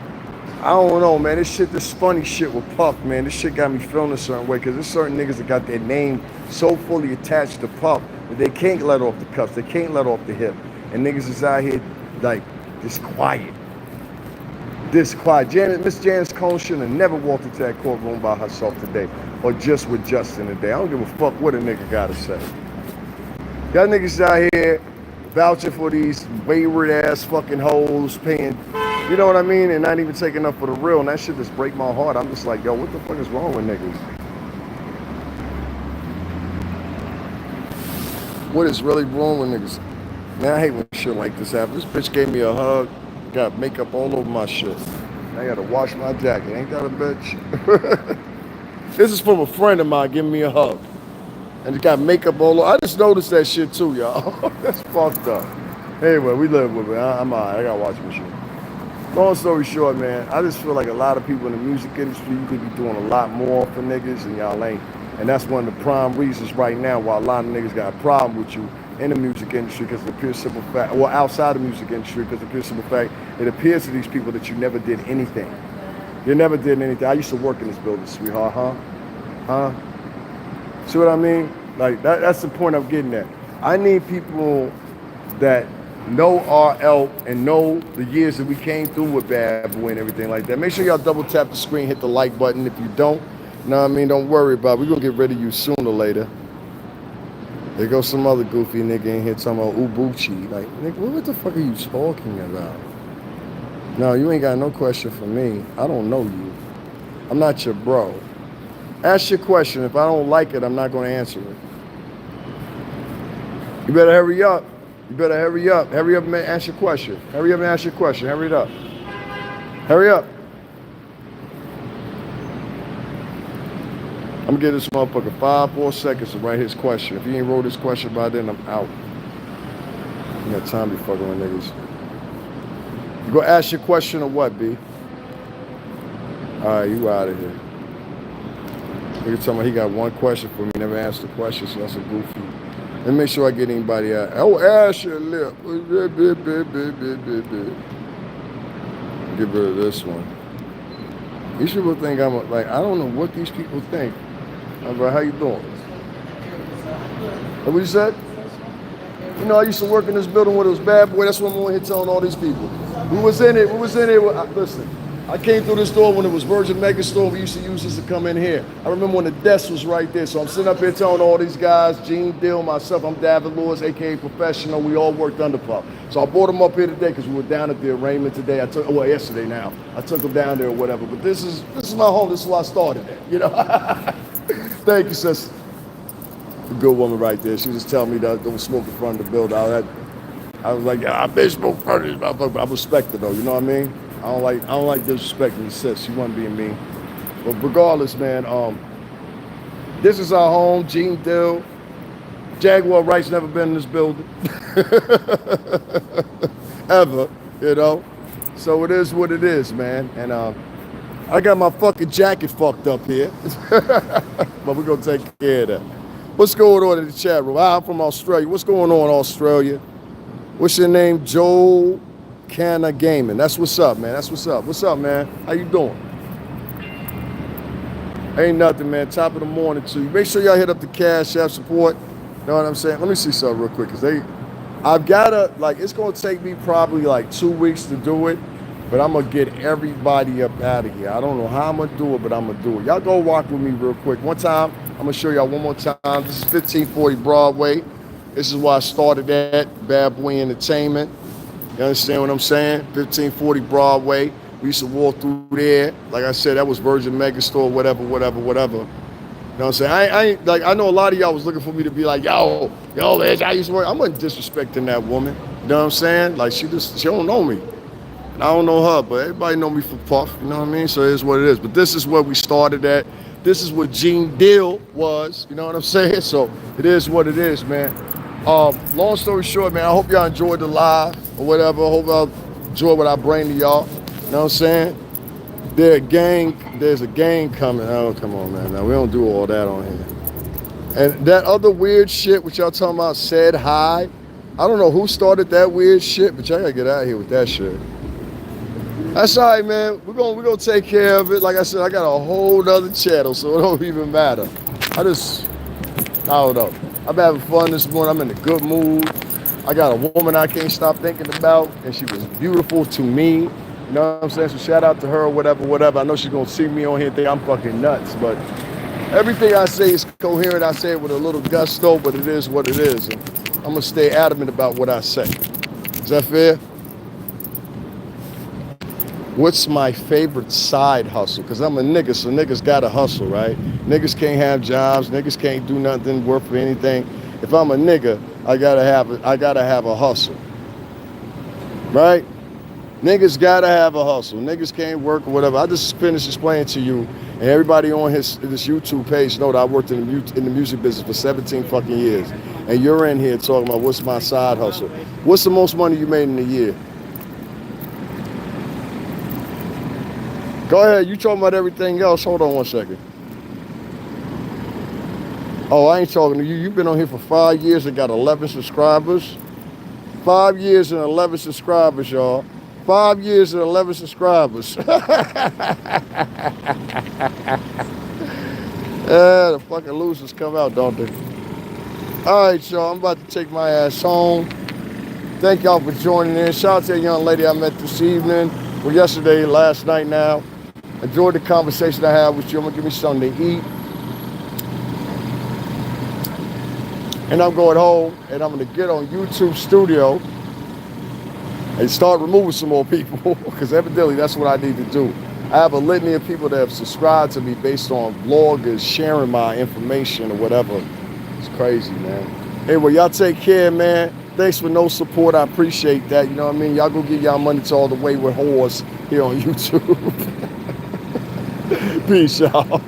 I don't know, man. This funny shit with Puff, man. This shit got me feeling a certain way because there's certain niggas that got their name so fully attached to Puff that they can't let off the cuffs. They can't let off the hip. And niggas is out here like this quiet. This quiet. Miss Janice Cone shouldn't have never walked into that courtroom by herself today or just with Justin today. I don't give a fuck what a nigga gotta say. Y'all niggas out here vouching for these wayward ass fucking hoes paying, you know what I mean? And not even taking up for the real. And that shit just break my heart. I'm just like, yo, what the fuck is wrong with niggas? What is really wrong with niggas? Man, I hate when shit like this happens. This bitch gave me a hug. Got makeup all over my shit. I gotta wash my jacket. Ain't that a bitch? This is from a friend of mine giving me a hug. And it got makeup all over. I just noticed that shit too, y'all. That's fucked up. Anyway, we live with it. I'm all right. I gotta watch my shit. Long story short, man, I just feel like a lot of people in the music industry, you could be doing a lot more for niggas and y'all ain't. And that's one of the prime reasons right now why a lot of niggas got a problem with you in the music industry because of the pure simple fact, or outside the music industry because of the pure simple fact, it appears to these people that you never did anything. You never did anything. I used to work in this building, sweetheart, huh? See what I mean? Like, that's the point I'm getting at. I need people that know RL and know the years that we came through with Bad Boy and everything like that. Make sure y'all double tap the screen, hit the like button. If you don't, you know what I mean? Don't worry about it. We're going to get rid of you sooner or later. There goes some other goofy nigga in here talking about Ubuchi. Like, nigga, what the fuck are you talking about? No, you ain't got no question for me. I don't know you. I'm not your bro. Ask your question. If I don't like it, I'm not going to answer it. You better hurry up. You better hurry up. Hurry up and ask your question. Hurry up and ask your question. Hurry it up. Hurry up. I'm gonna give this motherfucker 5 more seconds to write his question. If he ain't wrote his question by then, I'm out. You got time to be fucking with niggas. You gonna ask your question or what, B? Alright, you out of here. Nigga talking about he got one question for me, never asked the question, so that's a goofy. Let me make sure I get anybody out. Oh, ask your lip. Get rid of this one. These people think I'm like, I don't know what these people think. I'm like, how you doing? What you said? You know, I used to work in this building when it was bad boy. That's what I'm on here telling all these people. We was in it. Listen, I came through this door when it was Virgin Mega Store. We used to use this to come in here. I remember when the desk was right there. So I'm sitting up here telling all these guys, Gene Dill, myself, I'm David Lewis, a.k.a. Professional. We all worked under Puff. So I brought them up here today because we were down at the arraignment today. Yesterday now. I took them down there or whatever. But this is my home. This is where I started at, you know. Thank you, sister. A good woman right there. She was just telling me that don't smoke in front of the building. I was like, yeah, I've been smoking in front of this motherfucker. But I respect her though, you know what I mean? I don't like disrespecting the sis. She wasn't being mean. But regardless, man, this is our home, Gene Dill. Jaguar Wright's never been in this building. Ever, you know? So it is what it is, man. And I got my fucking jacket fucked up here. But we're gonna take care of that. What's going on in the chat room? I'm from Australia. What's going on, Australia? What's your name? Joel Canna Gaming. That's what's up, man. That's what's up. What's up, man? How you doing? Ain't nothing, man. Top of the morning to you. Make sure y'all hit up the CASHAPP support. You know what I'm saying? Let me see something real quick, because I've gotta, like, it's gonna take me probably like 2 weeks to do it, but I'm gonna get everybody up out of here. I don't know how I'm gonna do it, but I'm gonna do it. Y'all go walk with me real quick. One time, I'm gonna show y'all one more time. This is 1540 Broadway. This is where I started at, Bad Boy Entertainment. You understand what I'm saying? 1540 Broadway. We used to walk through there. Like I said, that was Virgin Mega Store, whatever. You know what I'm saying? I know a lot of y'all was looking for me to be like, yo, Edge, I used to work. I'm not disrespecting that woman. You know what I'm saying? Like, she don't know me. And I don't know her, but everybody know me for Puff. You know what I mean? So it is what it is. But this is where we started at. This is what Gene Dill was. You know what I'm saying? So it is what it is, man. Long story short, man, I hope y'all enjoyed the live or whatever. I hope y'all enjoy what I bring to y'all. You know what I'm saying? There's a gang coming. Oh, come on, man. Now, we don't do all that on here. And that other weird shit, which y'all talking about, said hi. I don't know who started that weird shit, but y'all gotta get out of here with that shit. That's all right, man. We're gonna take care of it. Like I said, I got a whole other channel, so it don't even matter. I don't know. I'm having fun this morning. I'm in a good mood. I got a woman I can't stop thinking about, and she was beautiful to me. You know what I'm saying? So shout out to her, whatever. I know she's gonna see me on here and think I'm fucking nuts, but everything I say is coherent. I say it with a little gusto, but it is what it is. And I'm gonna stay adamant about what I say. Is that fair? What's my favorite side hustle? Because I'm a nigga, so niggas gotta hustle, right? Niggas can't have jobs. Niggas can't do nothing worth for anything. If I'm a nigga, I gotta have a hustle, right? Niggas gotta have a hustle. Niggas can't work or whatever. I just finished explaining to you, and everybody on this YouTube page know that I worked in the music business for 17 fucking years. And you're in here talking about what's my side hustle. What's the most money you made in a year? Go ahead, you talking about everything else. Hold on one second. Oh, I ain't talking to you. You've been on here for 5 years and got 11 subscribers. 5 years and 11 subscribers, y'all. 5 years and 11 subscribers. Yeah, the fucking losers come out, don't they? All right, y'all, I'm about to take my ass home. Thank y'all for joining in. Shout out to a young lady I met this evening. Well, yesterday, last night now. Enjoyed the conversation I had with you. I'm gonna give me something to eat. And I'm going home and I'm gonna get on YouTube Studio and start removing some more people, because evidently that's what I need to do. I have a litany of people that have subscribed to me based on bloggers sharing my information or whatever. It's crazy, man. Anyway, y'all take care, man. Thanks for no support. I appreciate that. You know what I mean? Y'all go get y'all money to all the wayward whores here on YouTube. Peace, y'all.